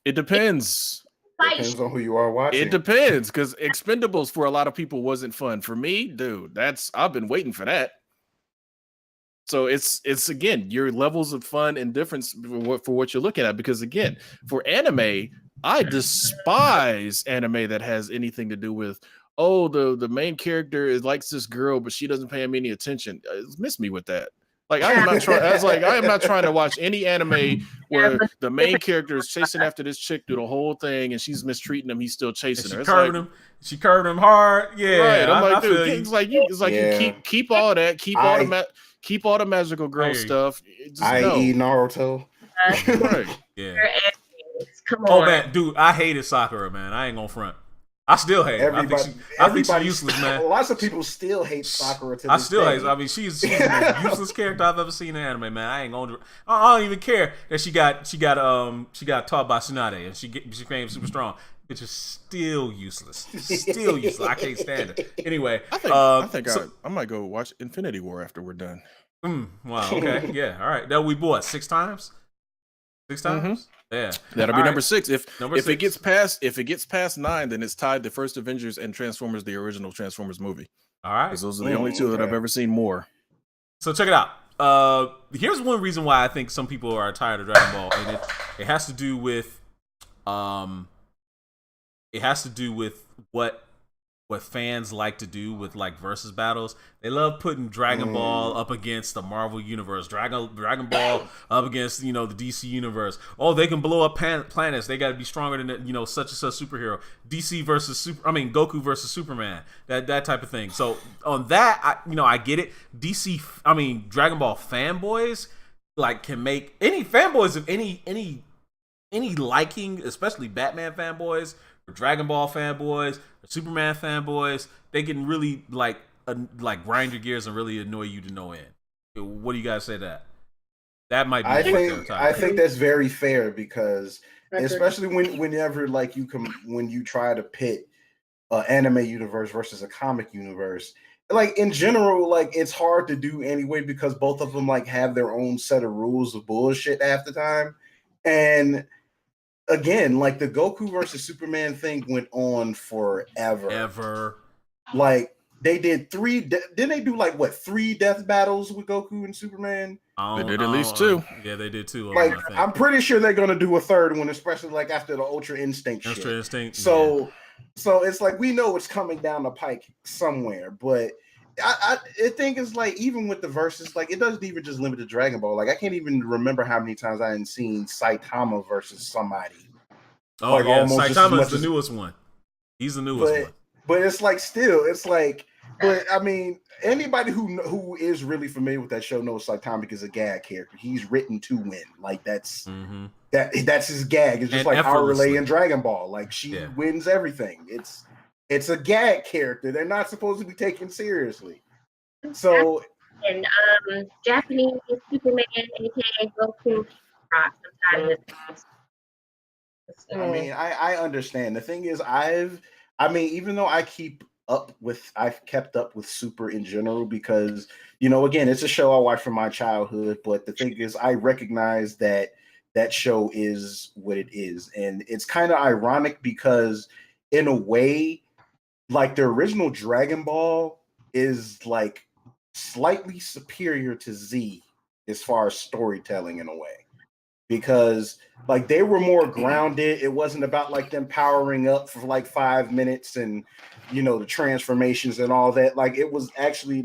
It depends. Depends on who you are watching. It depends, because Expendables for a lot of people wasn't fun. For me, dude, I've been waiting for that. So it's again, your levels of fun and difference for what you're looking at. Because again, for anime, I despise anime that has anything to do with, oh, the main character likes this girl, but she doesn't pay him any attention. Miss me with that. Like I am not trying to watch any anime where the main character is chasing after this chick through the whole thing, and she's mistreating him. He's still chasing her. She curved him hard. Yeah, right. I'm like, dude, it's like you keep all that, keep all the magical girl stuff. I.e. Naruto. Right. Yeah. Come on. Oh man, dude, I hated Sakura, man. I ain't gonna front. I still hate her. I think she's useless, man. Lots of people still hate Sakura to I this still day. hate her. I mean, she's the most useless character I've ever seen in anime, man. I don't even care that she got taught by Tsunade and she became super strong. Bitch is still useless. Still useless. I can't stand it. Anyway, I think I might go watch Infinity War after we're done. Wow. Okay. Yeah. All right. That we bought 6 times. 6 times. Mm-hmm. Yeah, that'll be number 6. If it gets past 9, then it's tied to First Avengers and Transformers, the original Transformers movie. All right, because those are the only two that I've ever seen more. So check it out. Here's one reason why I think some people are tired of Dragon Ball, and it has to do with what fans like to do with like versus battles. They love putting Dragon Ball up against the Marvel universe, Dragon Ball up against the DC universe. Oh, they can blow up planets. They got to be stronger than such and such superhero. DC versus Goku versus Superman. That type of thing. So on that, I get it. Dragon Ball fanboys can make any fanboys of any liking, especially Batman fanboys, or Dragon Ball fanboys, or Superman fanboys. They can really grind your gears and really annoy you to no end. What do you guys say to that? That might be. I think that's very fair because especially whenever when you try to pit an anime universe versus a comic universe, in general, it's hard to do anyway because both of them have their own set of rules of bullshit half the time. And again, the Goku versus Superman thing went on forever. They did 3. Didn't they do 3 death battles with Goku and Superman? They did at least 2. Yeah, they did 2. I'm pretty sure they're gonna do a 3rd one, especially after the Ultra Instinct shit. Instinct. So it's we know it's coming down the pike somewhere, but I think it's even with the verses, it doesn't even just limit to Dragon Ball. I can't even remember how many times I hadn't seen Saitama versus somebody. Oh yeah, Saitama is the newest one. He's the newest one. But it's but I mean, anybody who is really familiar with that show knows Saitama is a gag character. He's written to win. That's that's his gag. It's just our relay in Dragon Ball. She wins everything. It's a gag character. They're not supposed to be taken seriously. So and Japanese Superman, aka Goku, sometimes. I mean, I understand. The thing is, even though I've kept up with Super in general because, again, it's a show I watched from my childhood. But the thing is, I recognize that show is what it is. And it's kind of ironic because in a way, the original Dragon Ball is slightly superior to Z as far as storytelling in a way. Because they were more grounded. It wasn't about them powering up for 5 minutes and the transformations and all that. It was actually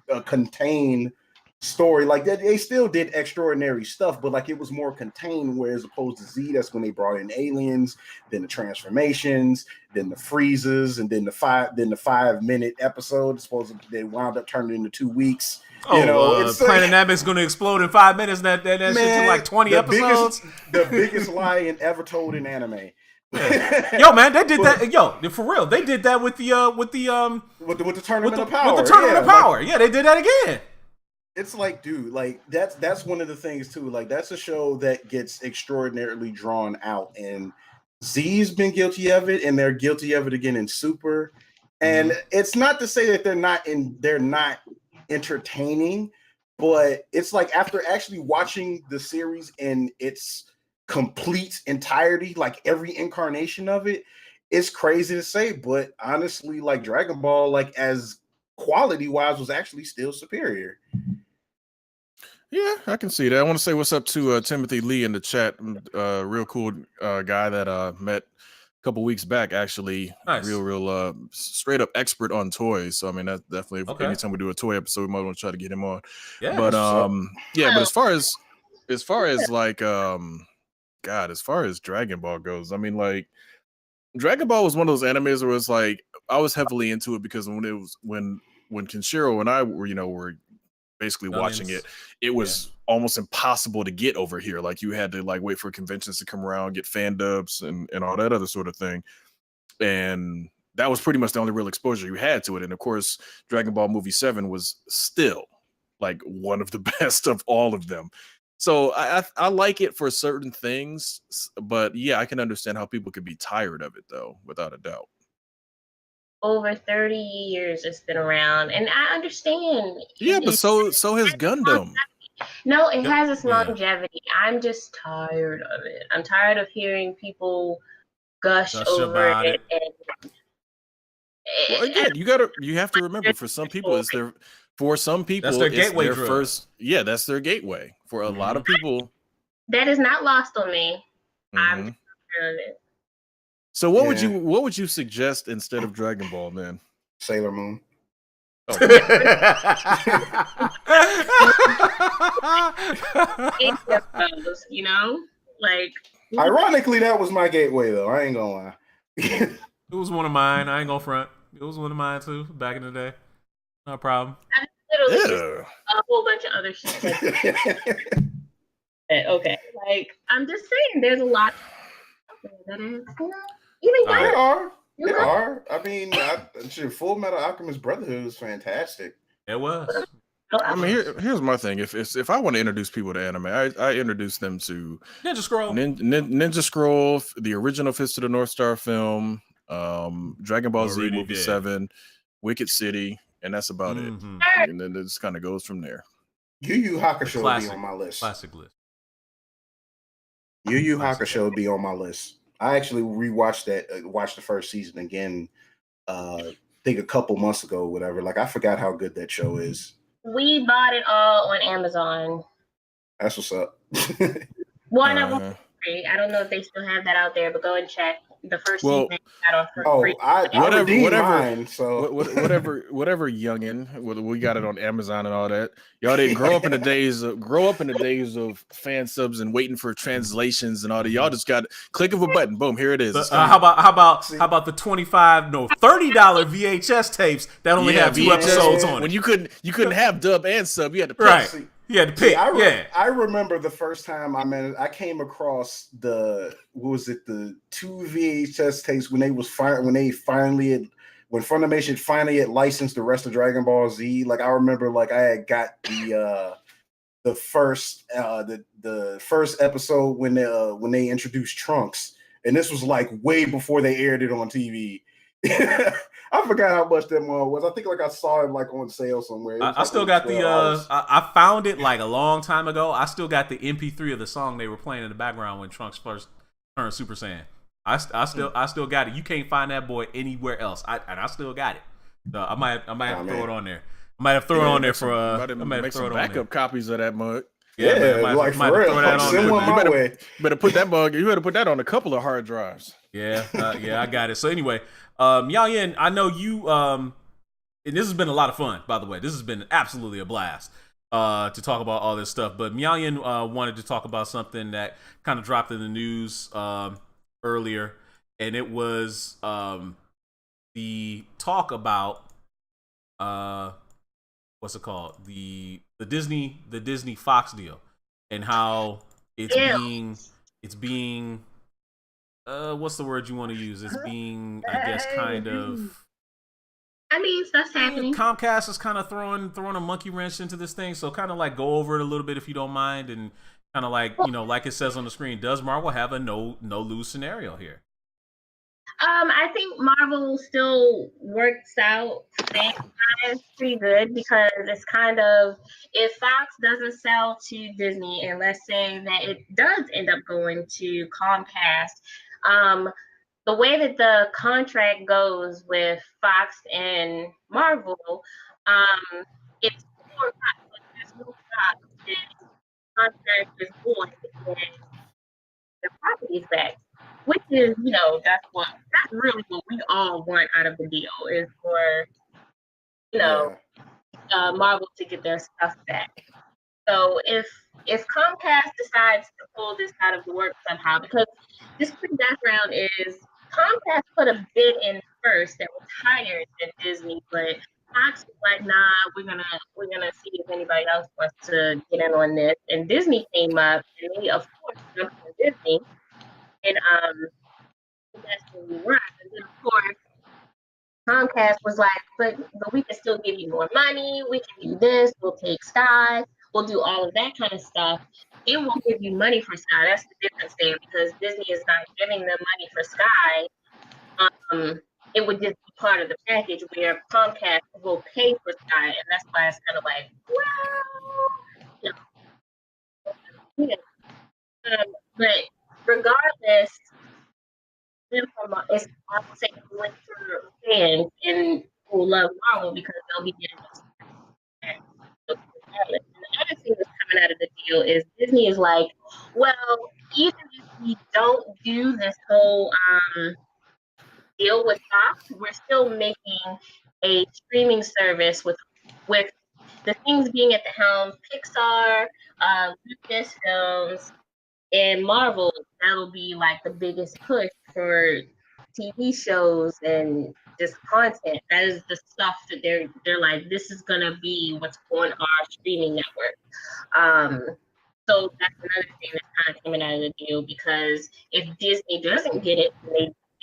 a contained story. They still did extraordinary stuff, but it was more contained. Whereas opposed to Z, that's when they brought in aliens, then the transformations, then the freezes, and then the 5-minute episode. Supposedly they wound up turning into 2 weeks. Planet Namek going to explode in 5 minutes. That shit's 20 episodes. The biggest lie ever told in anime. Yo, man, they did that. Yo, for real, they did that with the tournament of power. With the tournament of power. Yeah, they did that again. It's dude, that's one of the things too. That's a show that gets extraordinarily drawn out, and Z's been guilty of it, and they're guilty of it again in Super. And it's not to say that they're not entertaining, but it's after actually watching the series in its complete entirety, every incarnation of it, it's crazy to say, but honestly, Dragon Ball, as quality wise, was actually still superior. Yeah, I can see that. I want to say what's up to Timothy Lee in the chat. Real cool guy that met a couple weeks back, actually. Nice. Real straight up expert on toys. So I mean, that's definitely anytime we do a toy episode, we might want to try to get him on. Yeah, but but as far as as far as Dragon Ball goes, I mean, Dragon Ball was one of those animes where it's I was heavily into it because when Kenshiro and I were basically watching it was almost impossible to get over here. You had to wait for conventions to come around, get fan dubs and all that other sort of thing. and that was pretty much the only real exposure you had to it. And of course, Dragon Ball Movie 7 was still like one of the best of all of them. So I like it for certain things, but yeah, I can understand how people could be tired of it though, without a doubt. Over 30 years it's been around, and I understand. Yeah, but so has Gundam. No, it has its longevity. I'm just tired of it. I'm tired of hearing people gush over it. Well, again, you have to remember, for some people, that's their gateway drug. First. Yeah, that's their gateway. For a lot of people, that is not lost on me. I'm tired of it. So what would you suggest instead of Dragon Ball, then? Sailor Moon. Oh. You know, like. Ironically, that was my gateway, though. I ain't gonna lie. It was one of mine. I ain't gonna front. It was one of mine too, back in the day. No problem. I literally just a whole bunch of other shit. Okay, like I'm just saying, there's a lot that is, There are. I mean, Full Metal Alchemist Brotherhood was fantastic. It was. I mean, here's my thing. If I want to introduce people to anime, I introduce them to Ninja Scroll, Ninja Scroll, the original Fist of the North Star film, Dragon Ball Z Movie 7, Wicked City, and that's about it. And then it just kind of goes from there. Yu Yu Hakusho will be on my list. Classic list. Yu Yu Hakusho will be on my list. I actually rewatched watched the first season again. I think a couple months ago, or whatever. Like, I forgot how good that show is. We bought it all on Amazon. That's what's up. One of them free. I don't know if they still have that out there, but go and check. The first season got on free. Whatever youngin, we got it on Amazon and all that. Y'all didn't grow up in the days of fan subs and waiting for translations and all that. Y'all just got click of a button, boom, here it is. How about the $30 VHS tapes that only have 2 episodes on it? When you couldn't have dub and sub, you had to pick. Right. You had to pick. I remember the first time I came across the 2 VHS tapes when Funimation finally had licensed the rest of Dragon Ball Z. Like, I remember, like, I had got the first episode when they introduced Trunks, and this was like way before they aired it on TV. I forgot how much that one was. I think I saw it like on sale somewhere. I still got the I found it like a long time ago. I still got the MP3 of the song they were playing in the background when Trunks first turned Super Saiyan. I still got it. You can't find that boy anywhere else. I still got it. So I might have to throw it on there. I might have thrown it on there for make some backup copies of that mug. Yeah, like for real. Send one my way. You better put that mug. You better put that on a couple of hard drives. Yeah, I got it. So anyway, Yao Yin, I know you. And this has been a lot of fun, by the way. This has been absolutely a blast to talk about all this stuff. But Miao Yin wanted to talk about something that kind of dropped in the news earlier, and it was the talk about what's it called, the Disney Fox deal, and how it's being what's the word you want to use? It's being, I guess, kind of. I mean, stuff's happening. Comcast is kind of throwing a monkey wrench into this thing, so kind of like go over it a little bit if you don't mind, and kind of like, like it says on the screen, does Marvel have a no lose scenario here? I think Marvel still works out pretty good, because it's kind of, if Fox doesn't sell to Disney, and let's say that it does end up going to Comcast, the way that the contract goes with Fox and Marvel, it's for Fox, but there's no Fox. The contract is void and the property's back. Which is, that's really what we all want out of the deal, is for, Marvel to get their stuff back. So if Comcast decides to pull this out of the works somehow, because this quick background is Comcast put a bid in first that was higher than Disney, but Fox was like, nah, we're gonna see if anybody else wants to get in on this. And Disney came up, and they of course jumped on Disney. And that's where we were. And then, of course, Comcast was like, but we can still give you more money. We can do this. We'll take Sky. We'll do all of that kind of stuff. Then we'll give you money for Sky. That's the difference there because Disney is not giving them money for Sky. It would just be part of the package where Comcast will pay for Sky, and that's why it's kind of like, well, but regardless, it's I would say went for fans and who love Marvel because they'll be getting those. And the other thing that's coming out of the deal is Disney is like, well, even if we don't do this whole deal with Fox, we're still making a streaming service with the things being at the helm, Pixar, Lucasfilms, and Marvel. That'll be like the biggest push for TV shows and just content. That is the stuff that they're like, this is gonna be what's on our streaming network. So that's another thing that's kind of coming out of the deal because if Disney doesn't get it,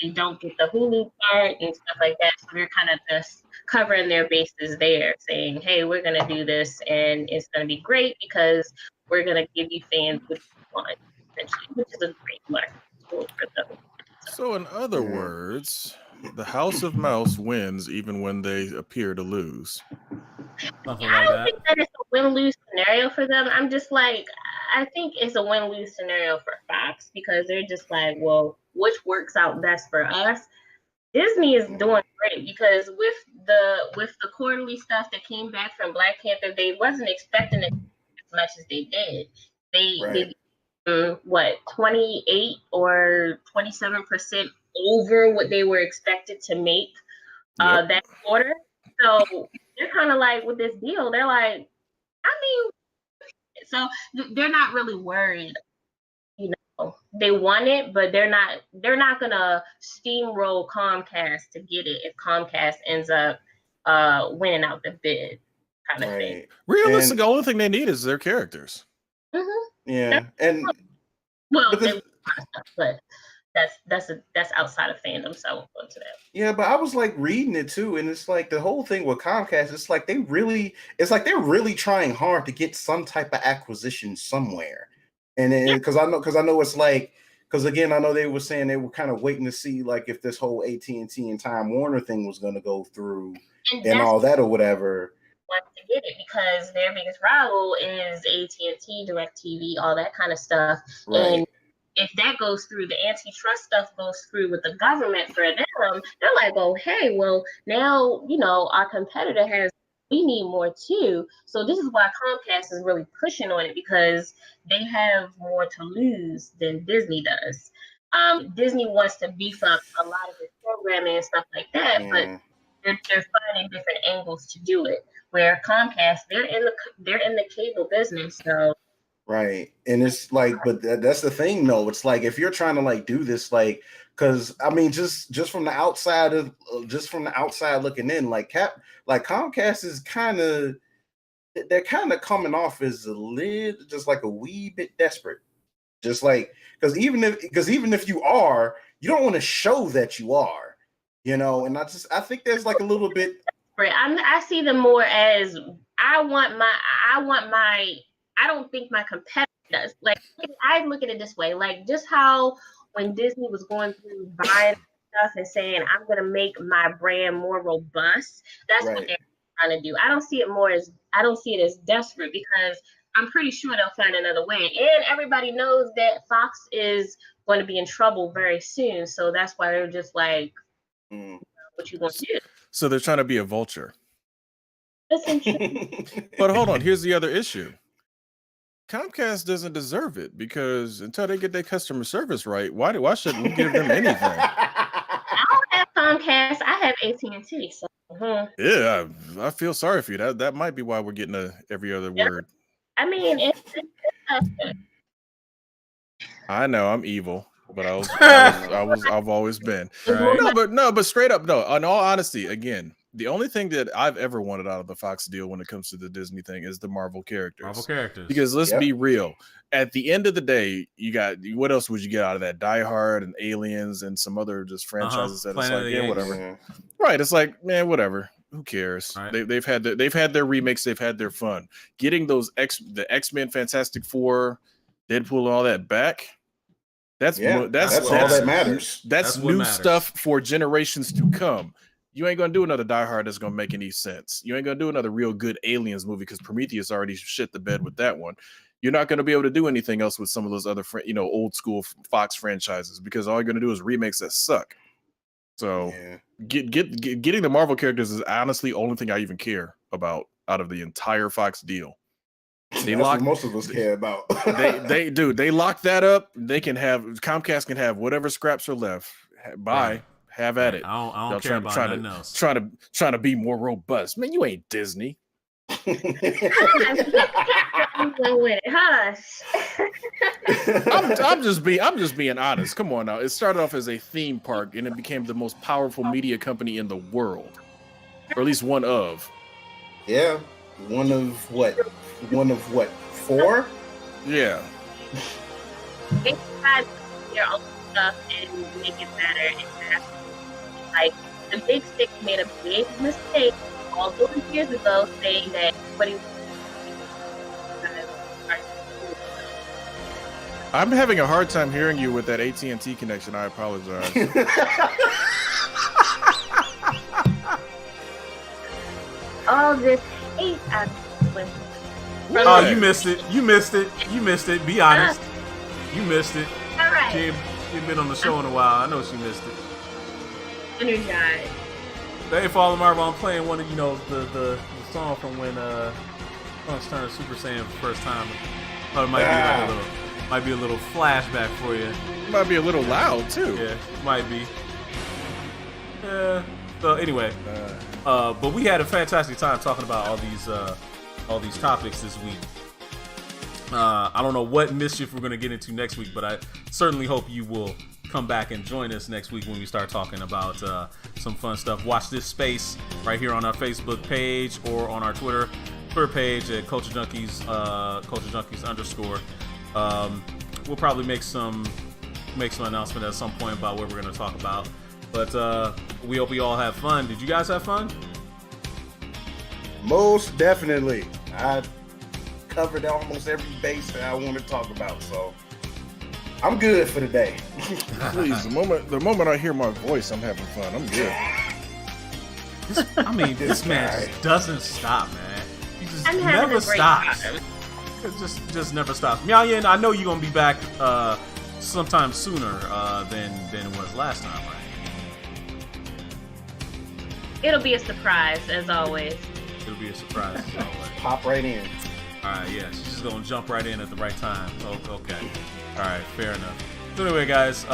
they don't get the Hulu part and stuff like that. So they're kind of just covering their bases there, saying, hey, we're going to do this and it's going to be great because we're going to give you fans what you want, essentially, which is a great marketing tool for them. So in other words, the House of Mouse wins even when they appear to lose. Something I like don't that. think that it's a win-lose scenario for them. I'm just like, I think it's a win-lose scenario for Fox because they're just like, well, which works out best for us? Disney is doing great because with the quarterly stuff that came back from Black Panther, they wasn't expecting it as much as they did. They 28 or 27% over what they were expected to make that quarter. So they're kind of like with this deal, they're like, I mean, so they're not really worried. You know, they want it, but they're not gonna steamroll Comcast to get it if Comcast ends up winning out the bid, kind of thing. Realistically, the only thing they need is their characters. Mm-hmm. Yeah, but that's outside of fandom, so I won't go into that. Yeah, but I was like reading it too, and it's like the whole thing with Comcast. It's like they're really trying hard to get some type of acquisition somewhere, and because I know it's like because again I know they were saying they were kind of waiting to see like if this whole AT&T and Time Warner thing was going to go through and all that or whatever. Want to get it because their biggest rival is AT&T, DirecTV, all that kind of stuff, and if that goes through, the antitrust stuff goes through with the government for them, they're like, oh, hey, well, now, our competitor we need more too. So this is why Comcast is really pushing on it because they have more to lose than Disney does. Disney wants to beef up a lot of its programming and stuff like that, but they're finding different angles to do it. Where Comcast, they're in the cable business, so. Right. And it's like, but that's the thing though. It's like, if you're trying to like do this, like, cause I mean, just from the outside looking in, like Comcast is they're kind of coming off as just like a wee bit desperate. Just like, cause even if you are, you don't want to show that you are, and I think there's like a little bit. I see them more as I don't think my competitor does. Like, I look at it this way, like just how when Disney was going through buying stuff and saying, I'm going to make my brand more robust, that's what they're trying to do. I don't see it as desperate because I'm pretty sure they'll find another way. And everybody knows that Fox is going to be in trouble very soon. So that's why they're just like, what you going to do? So they're trying to be a vulture. But hold on, here's the other issue. Comcast doesn't deserve it because until they get their customer service right, why shouldn't we give them anything? I don't have Comcast. I have AT&T. So. Yeah, I feel sorry for you. That might be why we're getting every other word. I mean, I know I'm evil, but I've always been. Right. No, but straight up, no. In all honesty, again, The only thing that I've ever wanted out of the Fox deal when it comes to the Disney thing is the Marvel characters. Because let's be real. At the end of the day, you got, what else would you get out of that? Die Hard and Aliens and some other just franchises that it's like, yeah, whatever. Yeah. Right. It's like, man, whatever. Who cares? Right. They've had their remakes. They've had their fun. Getting those the X-Men, Fantastic Four, Deadpool, and all that back. That's all that matters. That's new stuff for generations to come. You ain't gonna do another Die Hard that's gonna make any sense. You ain't gonna do another real good Aliens movie because Prometheus already shit the bed with that one. You're not gonna be able to do anything else with some of those other, old school Fox franchises because all you're gonna do is remakes that suck. So getting the Marvel characters is honestly the only thing I even care about out of the entire Fox deal. That's what most of us care about. They lock that up. They can have Comcast can have whatever scraps are left. Bye. Right. Have at it. I don't care about nothing else. Trying to be more robust. Man, you ain't Disney. Hush. I'm just being honest. Come on now. It started off as a theme park and it became the most powerful media company in the world. Or at least one of. Yeah. One of what? 4? Yeah. They tried their own stuff and make it better. Like, the Big Six made a big mistake all those years ago saying that everybody. I'm having a hard time hearing you with that AT&T connection. I apologize. All this hate out of Oh, you missed it. You missed it. Be honest. You missed it. All right. She ain't been on the show in a while. I know she missed it. Energized. Hey, Fallen Marvel, I'm playing one of the song from when Trunks turned Super Saiyan for the first time. Oh, it might be a little flashback for you. It might be a little loud too. Yeah, might be. Yeah. So anyway, but we had a fantastic time talking about all these topics this week. I don't know what mischief we're going to get into next week, but I certainly hope you will come back and join us next week when we start talking about some fun stuff. Watch this space right here on our Facebook page or on our Twitter page at Culture Junkies, _. We'll probably make some announcement at some point about what we're going to talk about. But we hope you all have fun. Did you guys have fun? Most definitely. I covered almost every base that I want to talk about, so I'm good for the day. Please, the moment I hear my voice, I'm having fun. I'm good. This man just doesn't stop, man. He just never stops. It just never stops. Miao-Yin, I know you're gonna be back sometime sooner than it was last time, right? It'll be a surprise, as always. It'll be a surprise, as always. Pop right in. All right, yeah, she's just gonna jump right in at the right time. Oh, okay. All right, fair enough. So anyway, guys,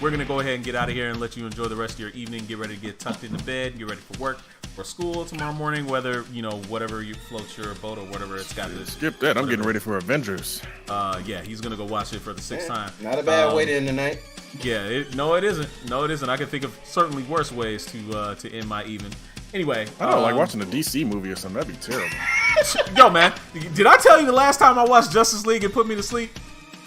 we're gonna go ahead and get out of here and let you enjoy the rest of your evening. Get ready to get tucked into bed. Get ready for work, for school tomorrow morning. Whether whatever you float your boat or whatever it's got to. Skip that. I'm getting ready for Avengers. Yeah, he's gonna go watch it for the 6th time. Not a bad way to end the night. Yeah, no, it isn't. No, it isn't. I can think of certainly worse ways to end my evening. Anyway, I don't like watching a DC movie or something. That'd be terrible. Yo, man, did I tell you the last time I watched Justice League and put me to sleep?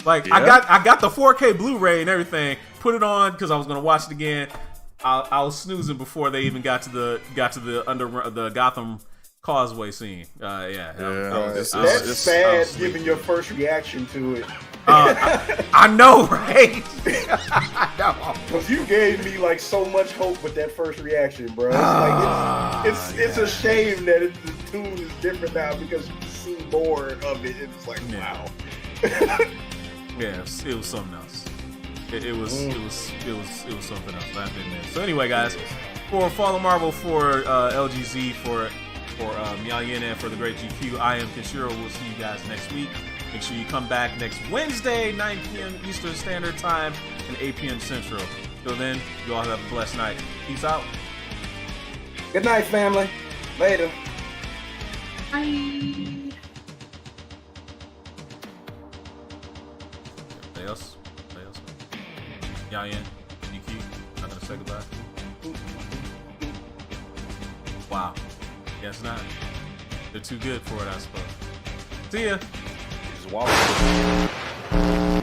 Like, yeah. I got the 4K Blu-ray and everything. Put it on because I was gonna watch it again. I was snoozing before they even got to the Gotham Causeway scene. That's sad. Given your first reaction to it. I know, right? I know. Because you gave me like so much hope with that first reaction, bro. It's a shame that the tune is different now because you see more of it. It's like wow. Yeah, it was something else. It was something else. I have to admit. So anyway, guys, for Fallen Marvel, for LGZ, for Miao-Yin, and for the Great GQ, I am Kenshiro. We'll see you guys next week. Make sure you come back next Wednesday, 9 p.m. Eastern Standard Time and 8 p.m. Central. Till then, you all have a blessed night. Peace out. Good night, family. Later. Bye. Anybody else? Miao-Yin, GQ, not gonna say goodbye. Wow. Guess not. They're too good for it, I suppose. See ya. He's wild.